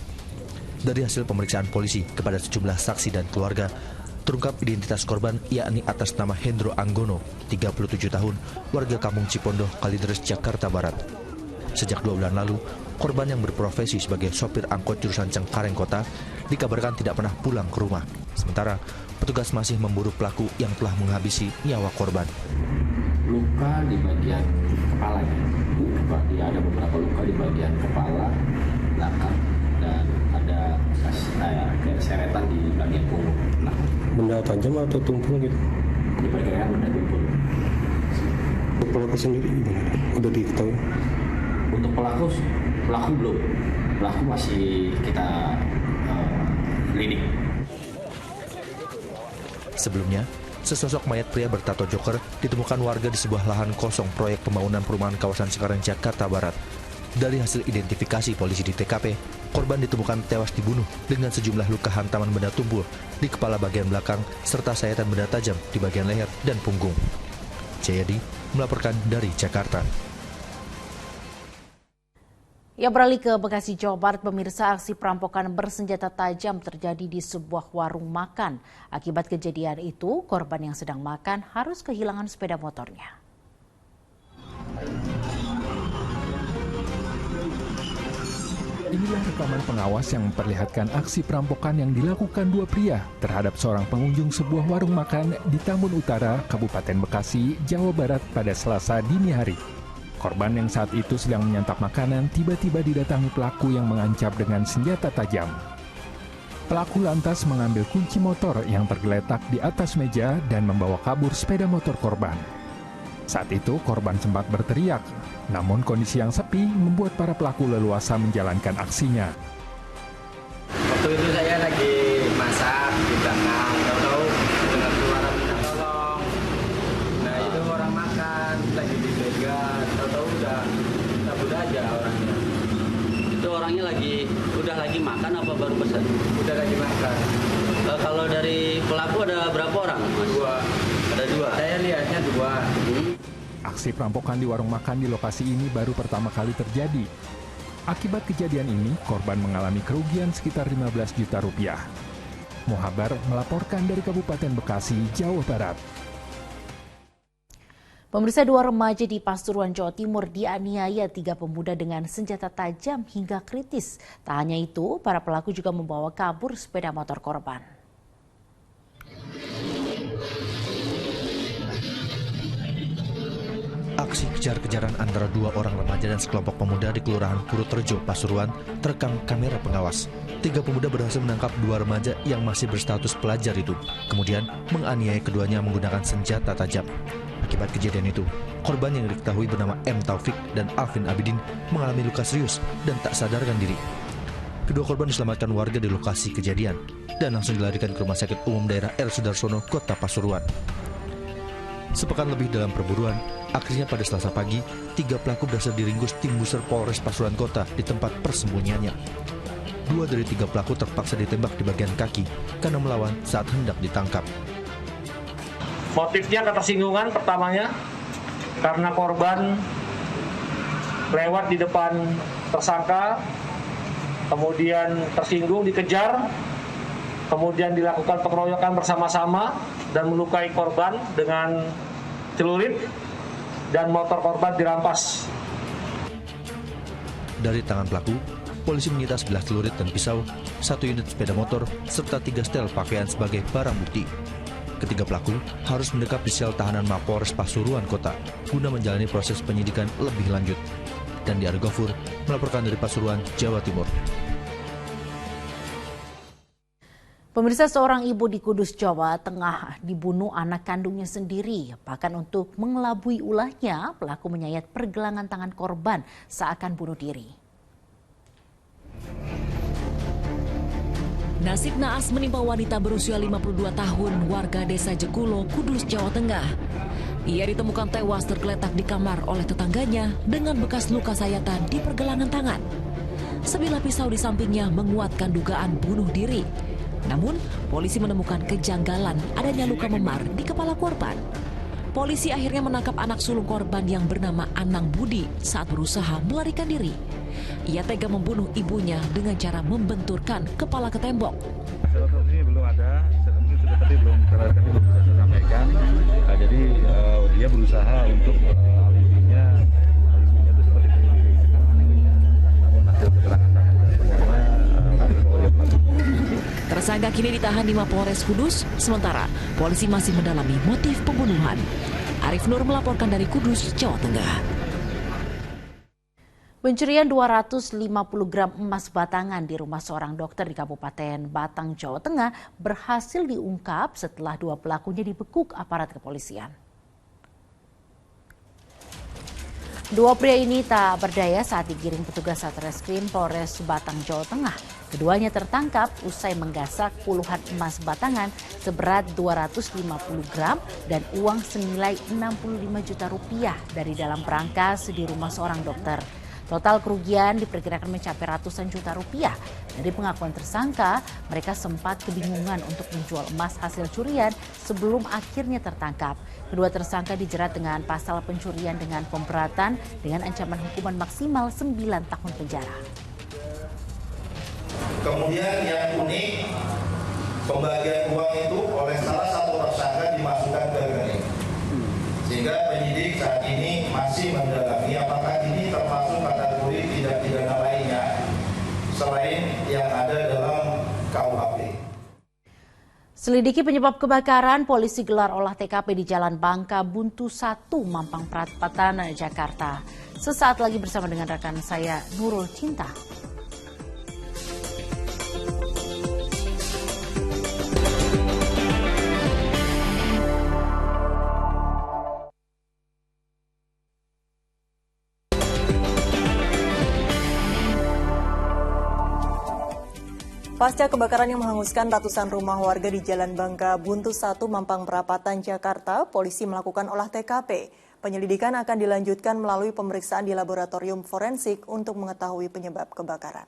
Dari hasil pemeriksaan polisi kepada sejumlah saksi dan keluarga, terungkap identitas korban yakni atas nama Hendro Anggono, 37 tahun, warga kampung Cipondoh, Kalideres, Jakarta Barat. Sejak 2 bulan lalu, korban yang berprofesi sebagai sopir angkot jurusan Cengkareng Kota dikabarkan tidak pernah pulang ke rumah. Sementara, petugas masih memburu pelaku yang telah menghabisi nyawa korban. Luka di bagian kepala, dia ada beberapa luka di bagian kepala, belakang, dan ada kayak seretan di bagian punggung. Benda tajam atau tumpul gitu? Diperkirakan benda tumpul. Pelaku sendiri gimana? Udah diketahui? Untuk pelaku belum. Pelaku masih kita lidik. Sebelumnya, sesosok mayat pria bertato Joker ditemukan warga di sebuah lahan kosong proyek pembangunan perumahan kawasan Cengkareng, Jakarta Barat. Dari hasil identifikasi polisi di TKP, korban ditemukan tewas dibunuh dengan sejumlah luka hantaman benda tumpul di kepala bagian belakang serta sayatan benda tajam di bagian leher dan punggung. Jayadi melaporkan dari Jakarta. Ya, beralih ke Bekasi, Jawa Barat, pemirsa, aksi perampokan bersenjata tajam terjadi di sebuah warung makan. Akibat kejadian itu, korban yang sedang makan harus kehilangan sepeda motornya. Inilah rekaman pengawas yang memperlihatkan aksi perampokan yang dilakukan dua pria terhadap seorang pengunjung sebuah warung makan di Tambun Utara, Kabupaten Bekasi, Jawa Barat pada Selasa dini hari. Korban yang saat itu sedang menyantap makanan tiba-tiba didatangi pelaku yang mengancam dengan senjata tajam. Pelaku lantas mengambil kunci motor yang tergeletak di atas meja dan membawa kabur sepeda motor korban. Saat itu korban sempat berteriak, namun kondisi yang sepi membuat para pelaku leluasa menjalankan aksinya. Waktu itu saya lagi masak di belakang, tahu-tahu dengar suara minta tolong. Nah itu orang makan lagi dibegal, tahu-tahu udah cabut aja orangnya. Itu orangnya udah lagi makan apa baru pesan? Udah lagi makan. Kalau dari pelaku ada berapa orang? Dua. Ada dua. Saya lihatnya dua. Aksi perampokan di warung makan di lokasi ini baru pertama kali terjadi. Akibat kejadian ini, korban mengalami kerugian sekitar 15 juta rupiah. Muhabar melaporkan dari Kabupaten Bekasi, Jawa Barat. Pemirsa, dua remaja di Pasuruan, Jawa Timur dianiaya 3 pemuda dengan senjata tajam hingga kritis. Tak hanya itu, para pelaku juga membawa kabur sepeda motor korban. Aksi kejar-kejaran antara dua orang remaja dan sekelompok pemuda di Kelurahan Purworejo, Pasuruan terekam kamera pengawas. 3 pemuda berhasil menangkap 2 remaja yang masih berstatus pelajar itu. Kemudian menganiaya keduanya menggunakan senjata tajam. Akibat kejadian itu, korban yang diketahui bernama M. Taufik dan Alvin Abidin mengalami luka serius dan tak sadarkan diri. Kedua korban diselamatkan warga di lokasi kejadian dan langsung dilarikan ke Rumah Sakit Umum Daerah R. Sudarsono, Kota Pasuruan. Sepekan lebih dalam perburuan, akhirnya pada Selasa pagi, 3 pelaku berhasil diringkus tim Buser Polres Pasuruan Kota di tempat persembunyiannya. 2 dari 3 pelaku terpaksa ditembak di bagian kaki karena melawan saat hendak ditangkap. Motifnya ketersinggungan pertamanya karena korban lewat di depan tersangka, kemudian tersinggung, dikejar, kemudian dilakukan pengeroyokan bersama-sama dan melukai korban dengan celurit dan motor korban dirampas. Dari tangan pelaku, polisi menyita 11 celurit dan pisau, 1 unit sepeda motor, serta 3 setel pakaian sebagai barang bukti. Ketiga pelaku harus mendekap di sel tahanan Mapolres Pasuruan Kota guna menjalani proses penyidikan lebih lanjut. Dan di Argofur melaporkan dari Pasuruan, Jawa Timur. Pemirsa, seorang ibu di Kudus, Jawa Tengah dibunuh anak kandungnya sendiri. Bahkan untuk mengelabui ulahnya, pelaku menyayat pergelangan tangan korban seakan bunuh diri. Nasib naas menimpa wanita berusia 52 tahun warga desa Jekulo, Kudus, Jawa Tengah. Ia ditemukan tewas tergeletak di kamar oleh tetangganya dengan bekas luka sayatan di pergelangan tangan. Sebilah pisau di sampingnya menguatkan dugaan bunuh diri. Namun, polisi menemukan kejanggalan adanya luka memar di kepala korban. Polisi akhirnya menangkap anak sulung korban yang bernama Anang Budi saat berusaha melarikan diri. Ia tega membunuh ibunya dengan cara membenturkan kepala ke tembok. Ini belum ada, sudah tadi belum bisa saya sampaikan. Jadi dia berusaha untuk alibinya itu seperti bunuh diri. Namun hasil keterangan semuanya tersangka kini ditahan di Mapolres Kudus, sementara polisi masih mendalami motif pembunuhan. Arif Nur melaporkan dari Kudus, Jawa Tengah. Pencurian 250 gram emas batangan di rumah seorang dokter di Kabupaten Batang, Jawa Tengah berhasil diungkap setelah 2 pelakunya dibekuk aparat kepolisian. 2 pria ini tak berdaya saat digiring petugas Satreskrim Polres Batang, Jawa Tengah. Keduanya tertangkap usai menggasak puluhan emas batangan seberat 250 gram dan uang senilai 65 juta rupiah dari dalam berangkas di rumah seorang dokter. Total kerugian diperkirakan mencapai ratusan juta rupiah. Dari pengakuan tersangka, mereka sempat kebingungan untuk menjual emas hasil curian sebelum akhirnya tertangkap. Kedua tersangka dijerat dengan pasal pencurian dengan pemberatan dengan ancaman hukuman maksimal 9 tahun penjara. Kemudian yang unik, pembagian uang itu oleh salah satu tersangka dimasukkan ke rekening. Sehingga penyidik saat ini masih mendalami apakah ini termasuk kategori tindak pidana lainnya selain yang ada dalam KUHP. Selidiki penyebab kebakaran, polisi gelar olah TKP di Jalan Bangka Buntu 1, Mampang Perapatan, Jakarta. Sesaat lagi bersama dengan rekan saya, Nurul Cinta. Pasca kebakaran yang menghanguskan ratusan rumah warga di Jalan Bangka Buntu 1, Mampang Perapatan, Jakarta, polisi melakukan olah TKP. Penyelidikan akan dilanjutkan melalui pemeriksaan di laboratorium forensik untuk mengetahui penyebab kebakaran.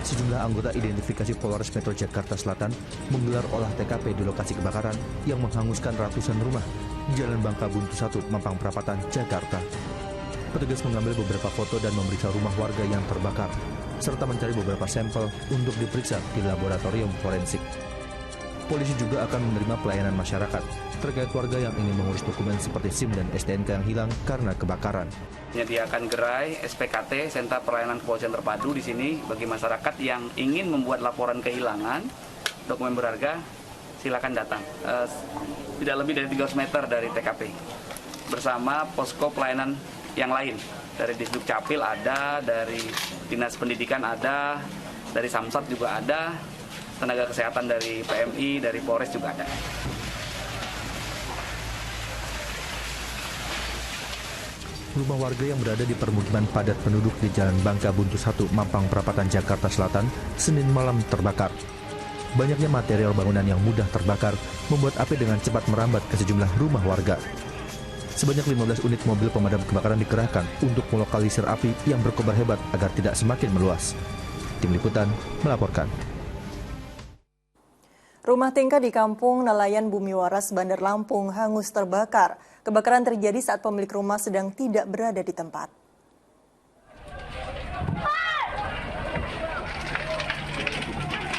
Sejumlah anggota identifikasi Polres Metro Jakarta Selatan menggelar olah TKP di lokasi kebakaran yang menghanguskan ratusan rumah di Jalan Bangka Buntu 1, Mampang Perapatan, Jakarta. Petugas mengambil beberapa foto dan memeriksa rumah warga yang terbakar, serta mencari beberapa sampel untuk diperiksa di laboratorium forensik. Polisi juga akan menerima pelayanan masyarakat terkait warga yang ingin mengurus dokumen seperti SIM dan STNK yang hilang karena kebakaran. Menyediakan gerai SPKT, Sentra Pelayanan Kepolisian Terpadu di sini bagi masyarakat yang ingin membuat laporan kehilangan dokumen berharga, silakan datang. Tidak lebih dari 300 meter dari TKP. Bersama posko pelayanan yang lain, dari Disduk Capil ada, dari Dinas Pendidikan ada, dari Samsat juga ada, tenaga kesehatan dari PMI, dari Polres juga ada. Rumah warga yang berada di permukiman padat penduduk di Jalan Bangka Buntu 1, Mampang Perapatan, Jakarta Selatan, Senin malam terbakar. Banyaknya material bangunan yang mudah terbakar membuat api dengan cepat merambat ke sejumlah rumah warga. Sebanyak 15 unit mobil pemadam kebakaran dikerahkan untuk melokalisir api yang berkobar hebat agar tidak semakin meluas. Tim Liputan melaporkan. Rumah tingkat di Kampung Nelayan Bumi Waras, Bandar Lampung hangus terbakar. Kebakaran terjadi saat pemilik rumah sedang tidak berada di tempat.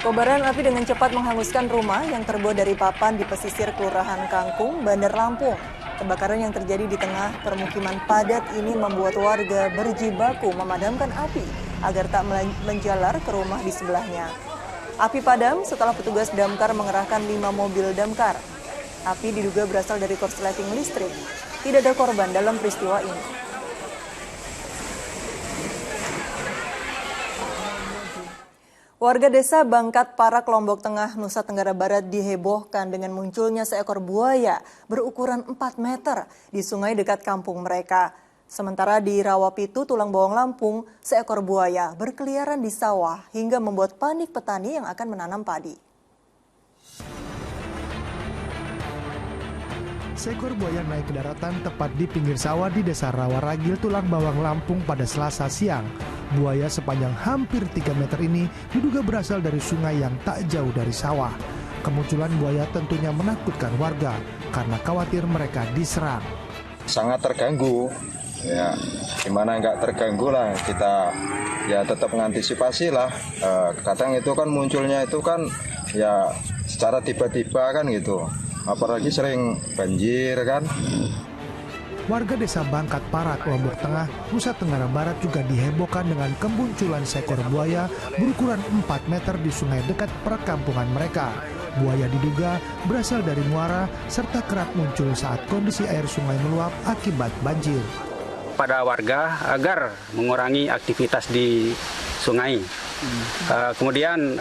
Kobaran api dengan cepat menghanguskan rumah yang terbuat dari papan di pesisir Kelurahan Kangkung, Bandar Lampung. Kebakaran yang terjadi di tengah permukiman padat ini membuat warga berjibaku memadamkan api agar tak menjalar ke rumah di sebelahnya. Api padam setelah petugas damkar mengerahkan 5 mobil damkar. Api diduga berasal dari korsleting listrik. Tidak ada korban dalam peristiwa ini. Warga desa Bangkat Parak, Lombok Tengah, Nusa Tenggara Barat dihebohkan dengan munculnya seekor buaya berukuran 4 meter di sungai dekat kampung mereka. Sementara di Rawapitu, Tulang Bawang, Lampung, seekor buaya berkeliaran di sawah hingga membuat panik petani yang akan menanam padi. Seekor buaya naik ke daratan tepat di pinggir sawah di Desa Rawaragil, Tulang Bawang, Lampung pada Selasa siang. Buaya sepanjang hampir 3 meter ini diduga berasal dari sungai yang tak jauh dari sawah. Kemunculan buaya tentunya menakutkan warga karena khawatir mereka diserang. Sangat terganggu, ya gimana nggak terganggu lah, kita ya tetap mengantisipasi lah. Kadang itu kan munculnya itu kan ya secara tiba-tiba kan gitu. Apalagi sering banjir kan. Warga desa Bangkat Parak, Lombok Tengah, Nusa Tenggara Barat juga dihebohkan dengan kemunculan seekor buaya berukuran 4 meter di sungai dekat perkampungan mereka. Buaya diduga berasal dari muara serta kerap muncul saat kondisi air sungai meluap akibat banjir. Pada warga agar mengurangi aktivitas di sungai. Kemudian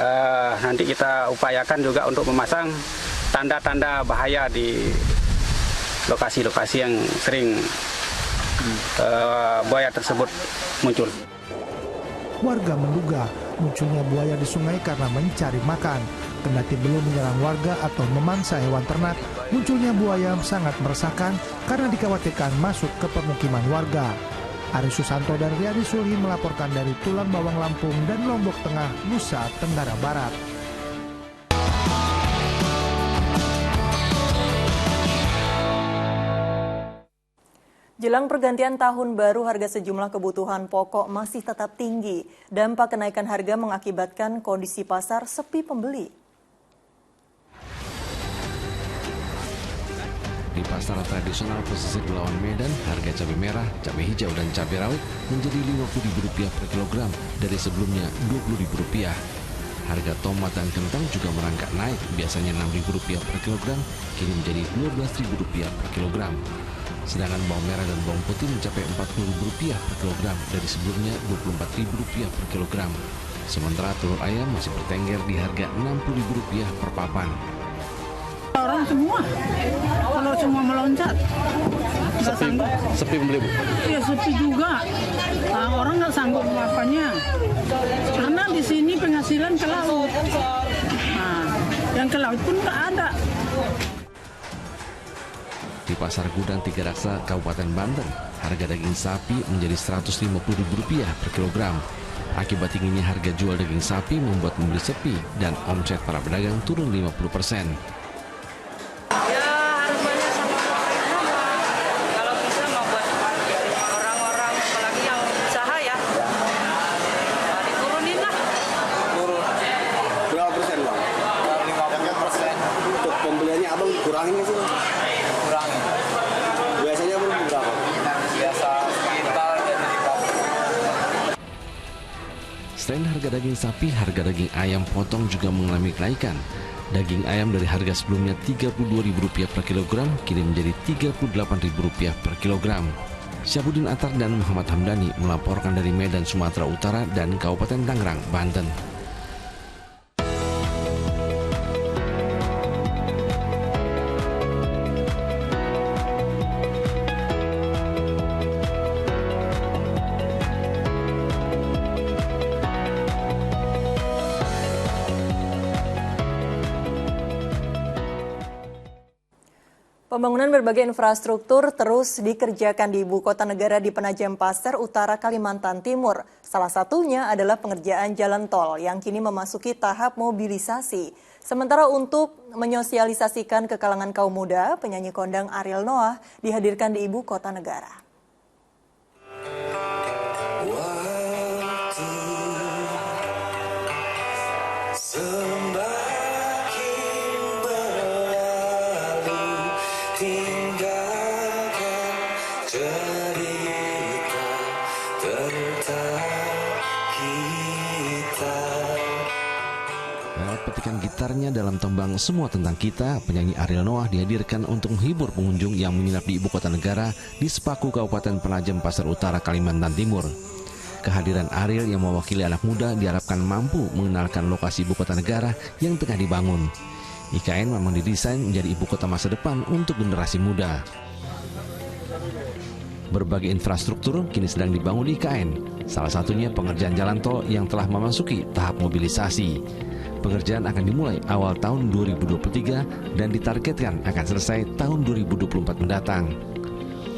nanti kita upayakan juga untuk memasang tanda-tanda bahaya di lokasi-lokasi yang sering buaya tersebut muncul. Warga menduga munculnya buaya di sungai karena mencari makan. Kendati belum menyerang warga atau memangsa hewan ternak, munculnya buaya sangat meresahkan karena dikhawatirkan masuk ke pemukiman warga. Aris Susanto dan Riyadi Sulhi melaporkan dari Tulang Bawang Lampung dan Lombok Tengah, Nusa Tenggara Barat. Jelang pergantian tahun baru, harga sejumlah kebutuhan pokok masih tetap tinggi. Dampak kenaikan harga mengakibatkan kondisi pasar sepi pembeli. Di pasar tradisional pesisir Belawan Medan, harga cabai merah, cabai hijau, dan cabai rawit menjadi Rp50.000 per kilogram dari sebelumnya Rp20.000. Harga tomat dan kentang juga merangkak naik, biasanya Rp6.000 per kilogram, kini menjadi Rp12.000 per kilogram. Sedangkan bawang merah dan bawang putih mencapai Rp40.000 per kilogram dari sebelumnya Rp24.000 per kilogram. Sementara telur ayam masih bertengger di harga Rp60.000 per papan. Orang semua, kalau semua meloncat, nggak sanggup. Sepi pembeli, Bu? Ya sepi juga. Nah, orang nggak sanggup apa-apanya. Karena di sini penghasilan ke laut. Nah, yang ke laut pun nggak ada. Di Pasar Gudang Tiga Raksa, Kabupaten Banten, harga daging sapi menjadi Rp150.000 per kilogram. Akibat tingginya harga jual daging sapi membuat pembeli sepi dan omset para pedagang turun 50%. Ya harus banyak sama pemerintah, kalau bisa mau buat orang-orang apalagi yang usaha ya, diturunin lah. Turun. Berapa persen, Bang? 50%. Untuk pembeliannya Abang kurangin nggak sih, Bang? Kurangin. Biasanya Bang berapa? Biasa sekitar jadi. Selain harga daging sapi, harga daging ayam potong juga mengalami kenaikan. Daging ayam dari harga sebelumnya Rp32.000 per kilogram kini menjadi Rp38.000 per kilogram. Syahbudin Atar dan Muhammad Hamdani melaporkan dari Medan, Sumatera Utara dan Kabupaten Tangerang, Banten. Pembangunan berbagai infrastruktur terus dikerjakan di ibu kota negara di Penajam Pasir Utara, Kalimantan Timur. Salah satunya adalah pengerjaan jalan tol yang kini memasuki tahap mobilisasi. Sementara untuk menyosialisasikan ke kalangan kaum muda, penyanyi kondang Ariel Noah dihadirkan di ibu kota negara. Petikan gitarnya dalam tembang Semua Tentang Kita, penyanyi Ariel Noah dihadirkan untuk menghibur pengunjung yang menginap di ibu kota negara di Sepaku, Kabupaten Penajam Pasir Utara, Kalimantan Timur. Kehadiran Ariel yang mewakili anak muda diharapkan mampu mengenalkan lokasi ibu kota negara yang tengah dibangun. IKN memang didesain menjadi ibu kota masa depan untuk generasi muda. Berbagai infrastruktur kini sedang dibangun di IKN, salah satunya pengerjaan jalan tol yang telah memasuki tahap mobilisasi. Pengerjaan akan dimulai awal tahun 2023 dan ditargetkan akan selesai tahun 2024 mendatang.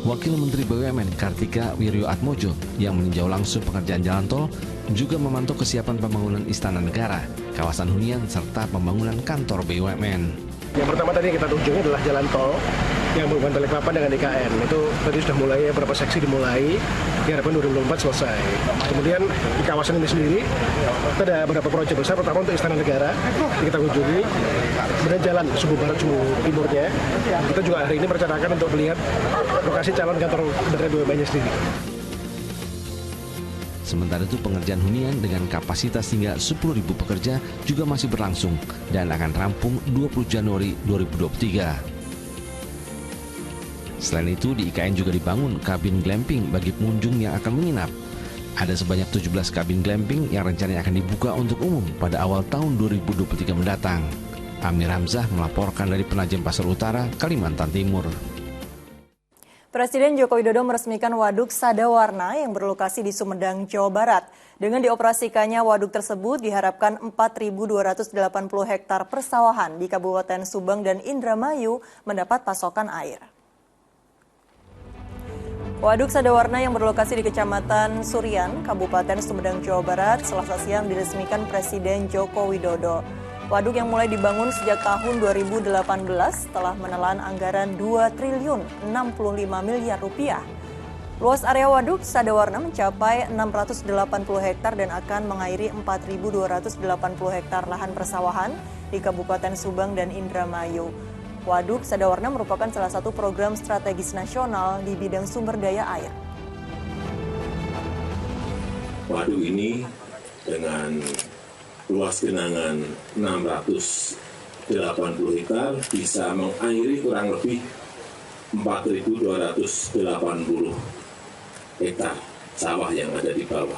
Wakil Menteri BUMN Kartika Wirjoatmojo yang meninjau langsung pengerjaan jalan tol juga memantau kesiapan pembangunan Istana Negara, kawasan hunian, serta pembangunan kantor BUMN. Yang pertama tadi kita kunjungi adalah jalan tol yang menghubungkan Balikpapan dengan IKN. Itu tadi sudah mulai, beberapa seksi dimulai, diharapkan 2024 selesai. Kemudian di kawasan ini sendiri ada beberapa proyek besar, pertama untuk Istana Negara kita kunjungi, kemudian jalan Subuh Barat, Subuh Timurnya. Kita juga hari ini merencanakan untuk melihat lokasi calon kantor dari BUMN-nya sendiri. Sementara itu pengerjaan hunian dengan kapasitas hingga 10.000 pekerja juga masih berlangsung dan akan rampung 20 Januari 2023. Selain itu di IKN juga dibangun kabin glamping bagi pengunjung yang akan menginap. Ada sebanyak 17 kabin glamping yang rencananya akan dibuka untuk umum pada awal tahun 2023 mendatang. Amir Hamzah melaporkan dari Penajam Pasir Utara, Kalimantan Timur. Presiden Joko Widodo meresmikan Waduk Sadawarna yang berlokasi di Sumedang, Jawa Barat. Dengan dioperasikannya waduk tersebut diharapkan 4.280 hektar persawahan di Kabupaten Subang dan Indramayu mendapat pasokan air. Waduk Sadawarna yang berlokasi di Kecamatan Surian, Kabupaten Sumedang, Jawa Barat, Selasa siang diresmikan Presiden Joko Widodo. Waduk yang mulai dibangun sejak tahun 2018 telah menelan anggaran 2 triliun 65 miliar rupiah. Luas area waduk Sadawarna mencapai 680 hektar dan akan mengairi 4.280 hektar lahan persawahan di Kabupaten Subang dan Indramayu. Waduk Sadawarna merupakan salah satu program strategis nasional di bidang sumber daya air. Waduk ini dengan luas genangan 680 hektar bisa mengairi kurang lebih 4.280 hektar sawah yang ada di bawah.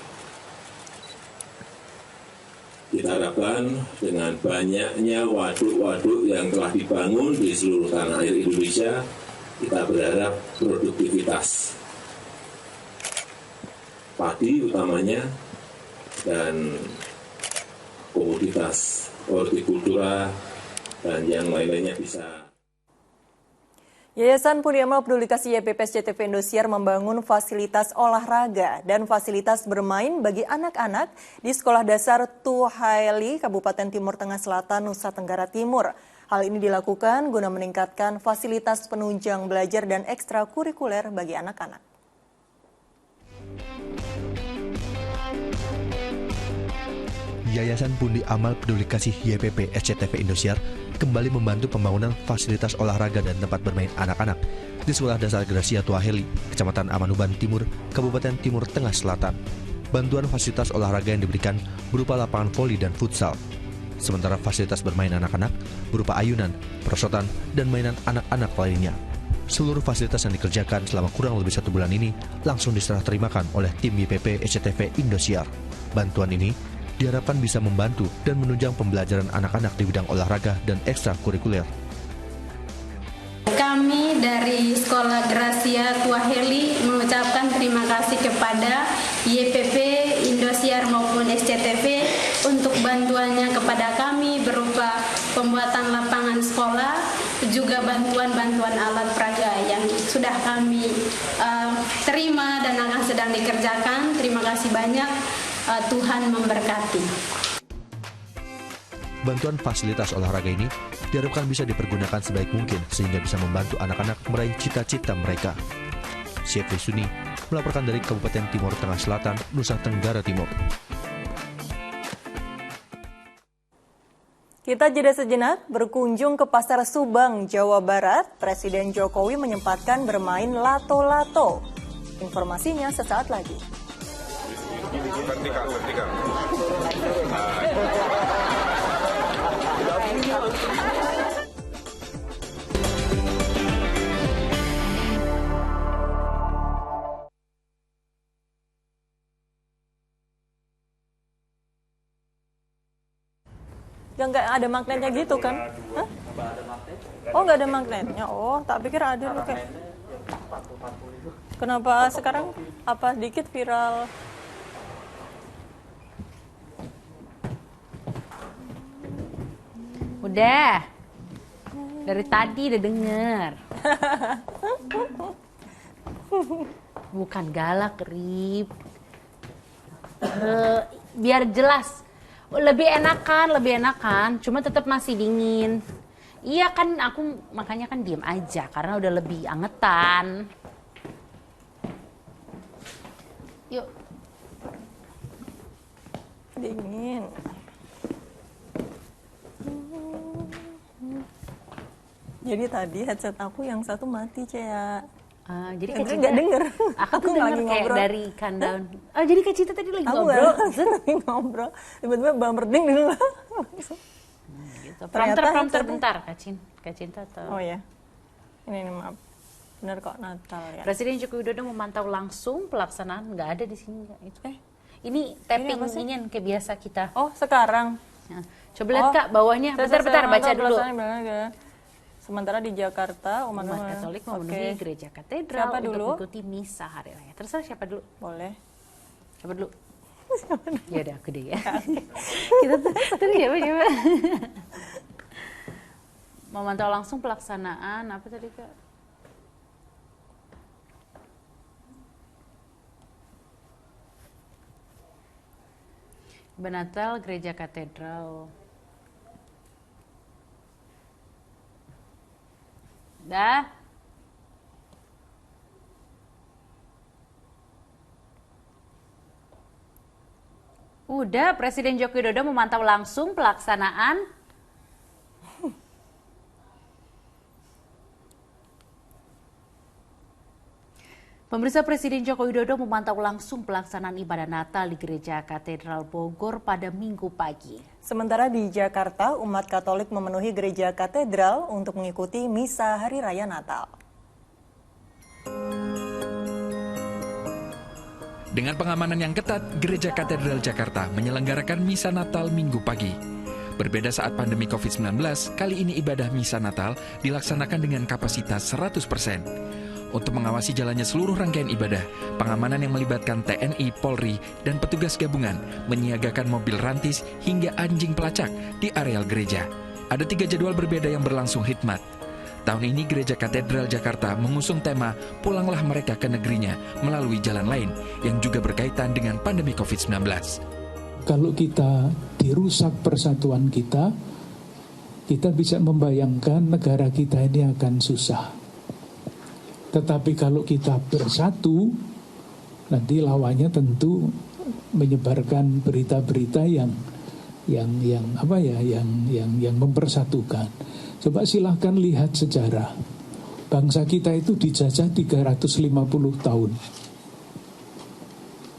Kita harapkan dengan banyaknya waduk-waduk yang telah dibangun di seluruh tanah air Indonesia, kita berharap produktivitas padi utamanya dan komoditas hortikultura dan yang lain-lainnya bisa. Yayasan Pundi Amal Peduli Kasih YPP SCTV Indosiar membangun fasilitas olahraga dan fasilitas bermain bagi anak-anak di Sekolah Dasar Tuhaeli, Kabupaten Timur Tengah Selatan, Nusa Tenggara Timur. Hal ini dilakukan guna meningkatkan fasilitas penunjang belajar dan ekstrakurikuler bagi anak-anak. Yayasan Pundi Amal Peduli Kasih YPP SCTV Indosiar kembali membantu pembangunan fasilitas olahraga dan tempat bermain anak-anak di Sekolah Dasar Gracia Tuhaeli, Kecamatan Amanuban Timur, Kabupaten Timur Tengah Selatan. Bantuan fasilitas olahraga yang diberikan berupa lapangan voli dan futsal. Sementara fasilitas bermain anak-anak berupa ayunan, perosotan, dan mainan anak-anak lainnya. Seluruh fasilitas yang dikerjakan selama kurang lebih 1 bulan ini langsung diserah terimakan oleh tim YPP SCTV Indosiar. Bantuan ini diharapkan bisa membantu dan menunjang pembelajaran anak-anak di bidang olahraga dan ekstrakurikuler. Kami dari Sekolah Gracia Tuhaeli mengucapkan terima kasih kepada YPP Indosiar maupun SCTV untuk bantuannya kepada kami berupa pembuatan lapangan sekolah, juga bantuan-bantuan alat peraga yang sudah kami terima dan akan sedang dikerjakan. Terima kasih banyak. Tuhan memberkati. Bantuan fasilitas olahraga ini diharapkan bisa dipergunakan sebaik mungkin sehingga bisa membantu anak-anak meraih cita-cita mereka. Syekh Suni melaporkan dari Kabupaten Timur Tengah Selatan, Nusa Tenggara Timur. Kita jeda sejenak, berkunjung ke Pasar Subang, Jawa Barat. Presiden Jokowi menyempatkan bermain lato-lato. Informasinya sesaat lagi. Vertikal. Yang nggak ada magnetnya gitu kan? Hah? Oh nggak ada magnetnya. Oh tak pikir ada loh kayak. Kenapa sekarang apa dikit viral? Udah. Dari tadi udah denger. Bukan galak, Rip. Biar jelas. Lebih enakan. Cuma tetap masih dingin. Iya kan, aku makanya kan diem aja. Karena udah lebih angetan. Yuk. Dingin. Jadi tadi headset aku yang satu mati, Cia. Jadi Kak Cinta nggak denger. Aku tuh lagi ngobrol dari kandang. Oh jadi Kak Cinta tadi lagi aku ngobrol. lagi ngobrol. Tiba-tiba bumerding dulu. Gitu. Prompter bentar, Kak Cinta atau? Oh ya. Ini maaf. Benar kok Natal ya. Presiden Joko Widodo memantau langsung pelaksanaan, nggak ada di sini itu. Ini tapping ini yang kayak biasa kita. Oh sekarang. Nah, coba lihat Kak bawahnya. Bentar baca dulu. Sementara di Jakarta umat Katolik memenuhi gereja katedral siapa untuk dulu? mengikuti misa hari raya. Terserah siapa dulu? Boleh. Siapa dulu? Ya udah aku deh ya. Kita terus siapa? Memantau langsung pelaksanaan apa tadi Kak? Natal Gereja Katedral. Dah. Udah, Presiden Joko Widodo memantau langsung pelaksanaan Pemirsa, Presiden Joko Widodo memantau langsung pelaksanaan ibadah Natal di Gereja Katedral Bogor pada Minggu pagi. Sementara di Jakarta, umat Katolik memenuhi Gereja Katedral untuk mengikuti misa Hari Raya Natal. Dengan pengamanan yang ketat, Gereja Katedral Jakarta menyelenggarakan misa Natal Minggu pagi. Berbeda saat pandemi COVID-19, kali ini ibadah misa Natal dilaksanakan dengan kapasitas 100%. Untuk mengawasi jalannya seluruh rangkaian ibadah, pengamanan yang melibatkan TNI, Polri, dan petugas gabungan menyiagakan mobil rantis hingga anjing pelacak di areal gereja. Ada 3 jadwal berbeda yang berlangsung khidmat. Tahun ini Gereja Katedral Jakarta mengusung tema Pulanglah Mereka ke Negerinya melalui jalan lain yang juga berkaitan dengan pandemi COVID-19. Kalau kita dirusak persatuan kita bisa membayangkan negara kita ini akan susah. Tetapi kalau kita bersatu, nanti lawannya tentu menyebarkan berita-berita yang mempersatukan. Coba silahkan lihat sejarah. Bangsa kita itu dijajah 350 tahun.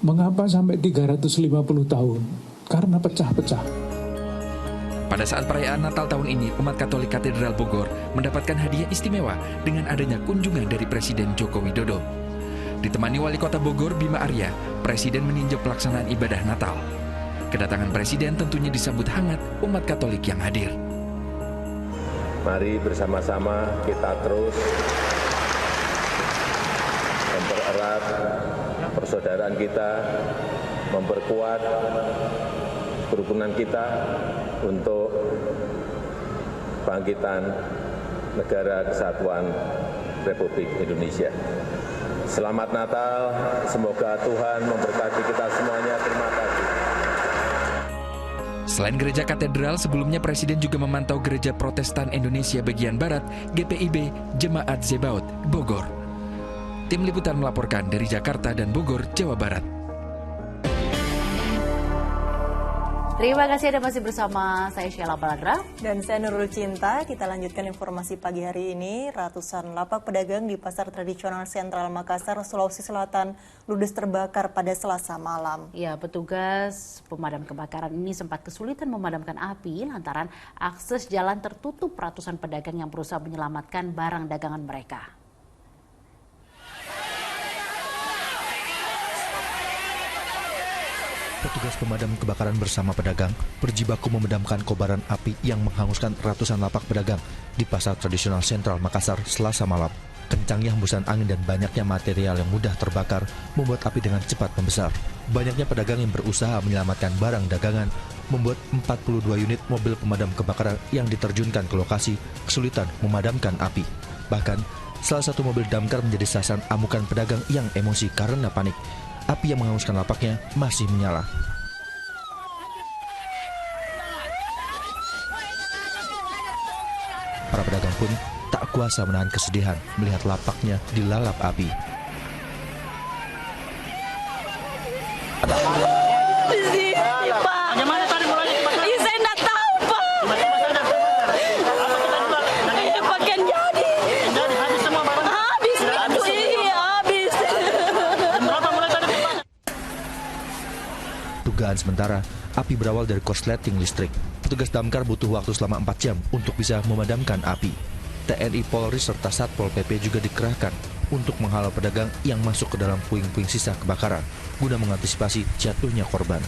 Mengapa sampai 350 tahun? Karena pecah-pecah. Pada saat perayaan Natal tahun ini, umat Katolik Katedral Bogor mendapatkan hadiah istimewa dengan adanya kunjungan dari Presiden Joko Widodo. Ditemani Wali Kota Bogor, Bima Arya, Presiden meninjau pelaksanaan ibadah Natal. Kedatangan Presiden tentunya disambut hangat umat Katolik yang hadir. Mari bersama-sama kita terus mempererat persaudaraan kita, memperkuat kerukunan kita untuk bangkitan Negara Kesatuan Republik Indonesia. Selamat Natal, semoga Tuhan memberkati kita semuanya. Terima kasih. Selain Gereja Katedral, sebelumnya Presiden juga memantau Gereja Protestan Indonesia Bagian Barat, GPIB, Jemaat Zebaot, Bogor. Tim Liputan melaporkan dari Jakarta dan Bogor, Jawa Barat. Terima kasih Anda masih bersama saya Sheila Baladra. Dan saya Nurul Cinta. Kita lanjutkan informasi pagi hari ini. Ratusan lapak pedagang di Pasar Tradisional Sentral Makassar, Sulawesi Selatan ludes terbakar pada Selasa malam. Ya, petugas pemadam kebakaran ini sempat kesulitan memadamkan api lantaran akses jalan tertutup ratusan pedagang yang berusaha menyelamatkan barang dagangan mereka. Petugas pemadam kebakaran bersama pedagang berjibaku memadamkan kobaran api yang menghanguskan ratusan lapak pedagang di Pasar Tradisional Sentral Makassar Selasa malam. Kencangnya hembusan angin dan banyaknya material yang mudah terbakar membuat api dengan cepat membesar. Banyaknya pedagang yang berusaha menyelamatkan barang dagangan membuat 42 unit mobil pemadam kebakaran yang diterjunkan ke lokasi kesulitan memadamkan api. Bahkan, salah satu mobil damkar menjadi sasaran amukan pedagang yang emosi karena panik. Api yang menghanguskan lapaknya masih menyala. Para pedagang pun tak kuasa menahan kesedihan melihat lapaknya dilalap api. Dugaan sementara, api berawal dari korsleting listrik. Petugas damkar butuh waktu selama 4 jam untuk bisa memadamkan api. TNI, Polri, serta Satpol PP juga dikerahkan untuk menghalau pedagang yang masuk ke dalam puing-puing sisa kebakaran guna mengantisipasi jatuhnya korban.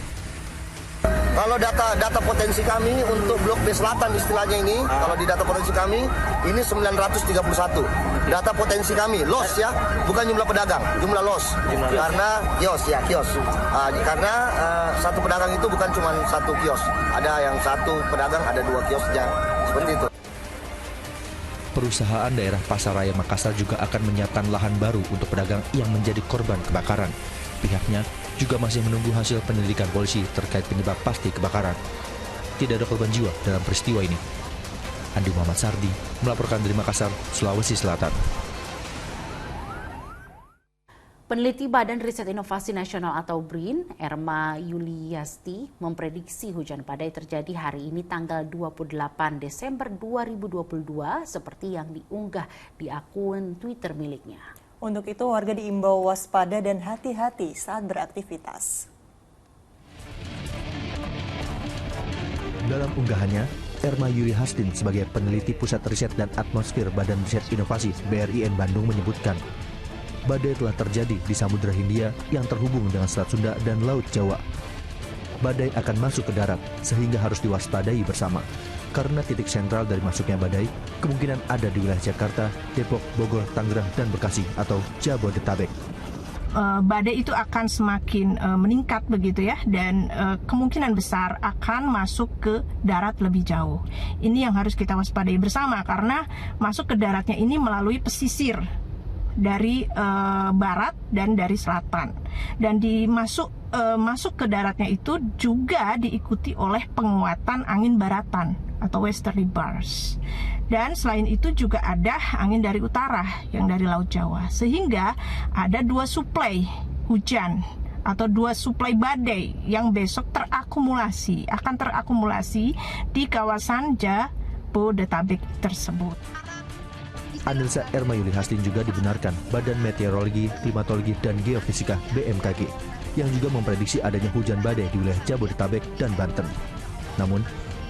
Kalau data potensi kami untuk Blok B Selatan istilahnya ini, kalau di data potensi kami ini 931. Data potensi kami loss ya, bukan jumlah pedagang, jumlah loss. Karena kios. Karena satu pedagang itu bukan cuma satu kios. Ada yang satu pedagang ada 2 kiosnya, seperti itu. Perusahaan daerah Pasaraya Makassar juga akan menyiapkan lahan baru untuk pedagang yang menjadi korban kebakaran. Pihaknya juga masih menunggu hasil penyelidikan polisi terkait penyebab pasti kebakaran. Tidak ada korban jiwa dalam peristiwa ini. Andi Muhammad Sardi melaporkan dari Makassar, Sulawesi Selatan. Peneliti Badan Riset Inovasi Nasional atau BRIN, Erma Yuliasti, memprediksi hujan badai terjadi hari ini tanggal 28 Desember 2022 seperti yang diunggah di akun Twitter miliknya. Untuk itu warga diimbau waspada dan hati-hati saat beraktivitas. Dalam unggahannya, Erma Yuli Hastin sebagai peneliti Pusat Riset dan Atmosfer Badan Riset Inovasi BRIN Bandung menyebutkan, badai telah terjadi di Samudra Hindia yang terhubung dengan Selat Sunda dan Laut Jawa. Badai akan masuk ke darat sehingga harus diwaspadai bersama. Karena titik sentral dari masuknya badai kemungkinan ada di wilayah Jakarta, Depok, Bogor, Tangerang, dan Bekasi atau Jabodetabek. Badai itu akan semakin meningkat begitu ya, dan kemungkinan besar akan masuk ke darat lebih jauh. Ini yang harus kita waspadai bersama karena masuk ke daratnya ini melalui pesisir dari barat dan dari selatan, dan masuk ke daratnya itu juga diikuti oleh penguatan angin baratan atau westerly bars, dan selain itu juga ada angin dari utara yang dari Laut Jawa, sehingga ada 2 suplai hujan atau 2 suplai badai yang besok akan terakumulasi di kawasan Jabodetabek tersebut. Analisa Erma Yuli Hastin juga dibenarkan Badan Meteorologi, Klimatologi, dan Geofisika BMKG yang juga memprediksi adanya hujan badai di wilayah Jabodetabek dan Banten. Namun,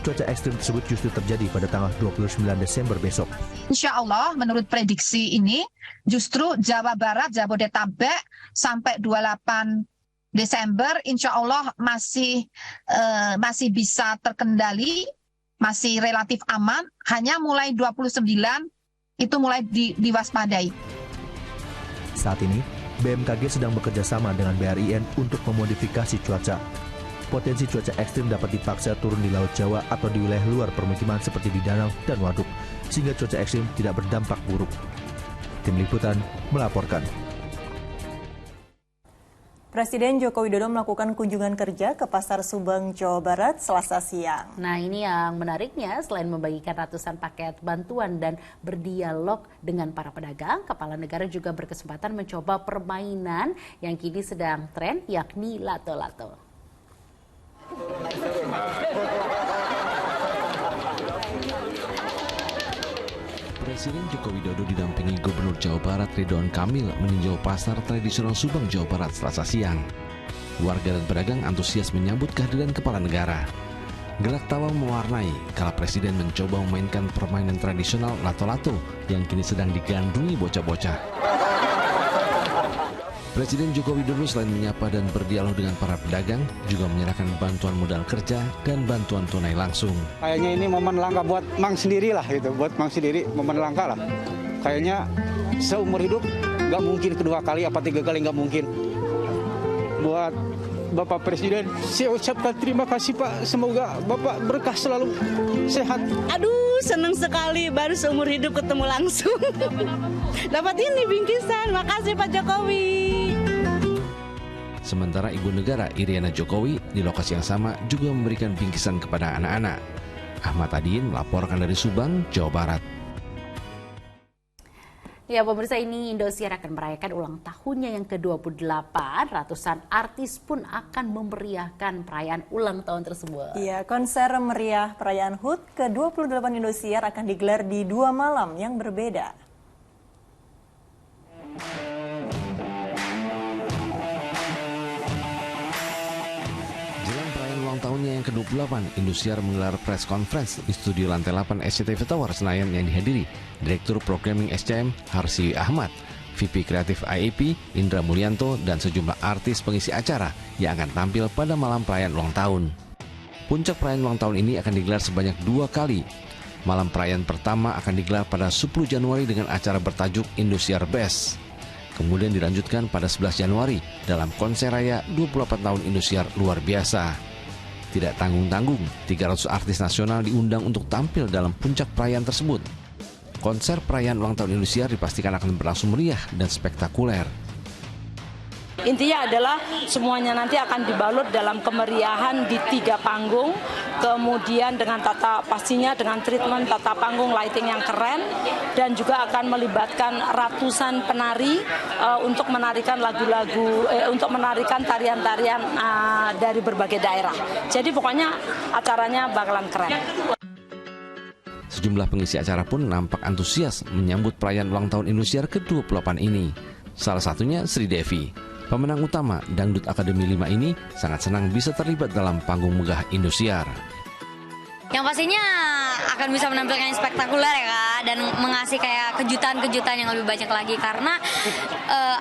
cuaca ekstrim tersebut justru terjadi pada tanggal 29 Desember besok. Insya Allah menurut prediksi ini justru Jawa Barat, Jabodetabek sampai 28 Desember insya Allah masih bisa terkendali, masih relatif aman, hanya mulai 29 itu mulai diwaspadai. Saat ini, BMKG sedang bekerja sama dengan BRIN untuk memodifikasi cuaca. Potensi cuaca ekstrim dapat dipaksa turun di Laut Jawa atau di wilayah luar permukiman seperti di danau dan waduk, sehingga cuaca ekstrim tidak berdampak buruk. Tim Liputan melaporkan. Presiden Joko Widodo melakukan kunjungan kerja ke Pasar Subang, Jawa Barat, Selasa siang. Nah, ini yang menariknya, selain membagikan ratusan paket bantuan dan berdialog dengan para pedagang, Kepala Negara juga berkesempatan mencoba permainan yang kini sedang tren, yakni lato-lato. Presiden Joko Widodo didampingi Gubernur Jawa Barat Ridwan Kamil meninjau pasar tradisional Subang, Jawa Barat Selasa siang. Warga dan pedagang antusias menyambut kehadiran Kepala Negara. Gelak tawa mewarnai kala Presiden mencoba memainkan permainan tradisional lato-lato yang kini sedang digandrungi bocah-bocah. Presiden Joko Widodo selain menyapa dan berdialog dengan para pedagang, juga menyerahkan bantuan modal kerja dan bantuan tunai langsung. Kayaknya ini momen langka buat Mang sendiri lah gitu, buat Mang sendiri momen langka lah. Kayaknya seumur hidup nggak mungkin 2 kali apa 3 kali nggak mungkin. Buat Bapak Presiden, saya ucapkan terima kasih Pak. Semoga Bapak berkah selalu, sehat. Aduh, senang sekali baru seumur hidup ketemu langsung. Dapat ini bingkisan, makasih Pak Jokowi. Sementara Ibu Negara Iriana Jokowi di lokasi yang sama juga memberikan bingkisan kepada anak-anak. Ahmad Adin melaporkan dari Subang, Jawa Barat. Ya pemirsa, ini Indosiar akan merayakan ulang tahunnya yang ke-28. Ratusan artis pun akan memeriahkan perayaan ulang tahun tersebut. Iya, konser meriah perayaan HUT ke-28 Indosiar akan digelar di 2 malam yang berbeda. Tahunnya yang ke-28, Indosiar menggelar press conference di studio lantai 8 SCTV Tower Senayan yang dihadiri Direktur Programming SCM Harsi Ahmad, VP Kreatif IAP Indra Mulyanto, dan sejumlah artis pengisi acara yang akan tampil pada malam perayaan ulang tahun. Puncak perayaan ulang tahun ini akan digelar sebanyak 2 kali. Malam perayaan pertama akan digelar pada 10 Januari dengan acara bertajuk Indosiar Best. Kemudian dilanjutkan pada 11 Januari dalam konser raya 28 tahun Indosiar luar biasa. Tidak tanggung-tanggung, 300 artis nasional diundang untuk tampil dalam puncak perayaan tersebut. Konser perayaan ulang tahun Indosiar dipastikan akan berlangsung meriah dan spektakuler. Intinya adalah semuanya nanti akan dibalut dalam kemeriahan di 3 panggung, kemudian dengan pastinya dengan treatment tata panggung lighting yang keren, dan juga akan melibatkan ratusan penari untuk menarikan lagu-lagu, untuk menarikan tarian-tarian dari berbagai daerah. Jadi pokoknya acaranya bakalan keren. Sejumlah pengisi acara pun nampak antusias menyambut perayaan ulang tahun Indosiar ke-28 ini. Salah satunya Sri Devi. Pemenang utama Dangdut Akademi 5 ini sangat senang bisa terlibat dalam panggung megah Indosiar. Yang pastinya akan bisa menampilkan yang spektakuler ya Kak, dan mengasih kayak kejutan-kejutan yang lebih banyak lagi, karena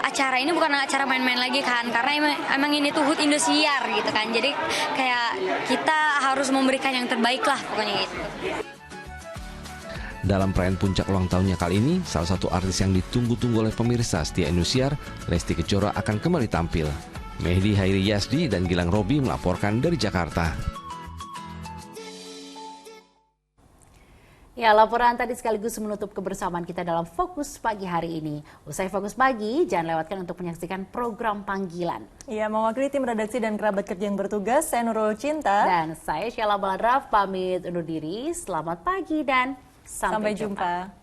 acara ini bukan acara main-main lagi kan, karena emang ini tuh HUT Indosiar gitu kan, jadi kayak kita harus memberikan yang terbaik lah pokoknya gitu. Dalam perayaan puncak ulang tahunnya kali ini, salah satu artis yang ditunggu-tunggu oleh pemirsa setia Indosiar, Lesti Kejora, akan kembali tampil. Mehdi Hairi Yasdi dan Gilang Robi melaporkan dari Jakarta. Ya, laporan tadi sekaligus menutup kebersamaan kita dalam Fokus Pagi hari ini. Usai Fokus Pagi, jangan lewatkan untuk menyaksikan program Panggilan. Ya, mewakili tim redaksi dan kerabat kerja yang bertugas, saya Nurul Cinta. Dan saya Sheila Baladraf, pamit undur diri. Selamat pagi dan sampai jumpa.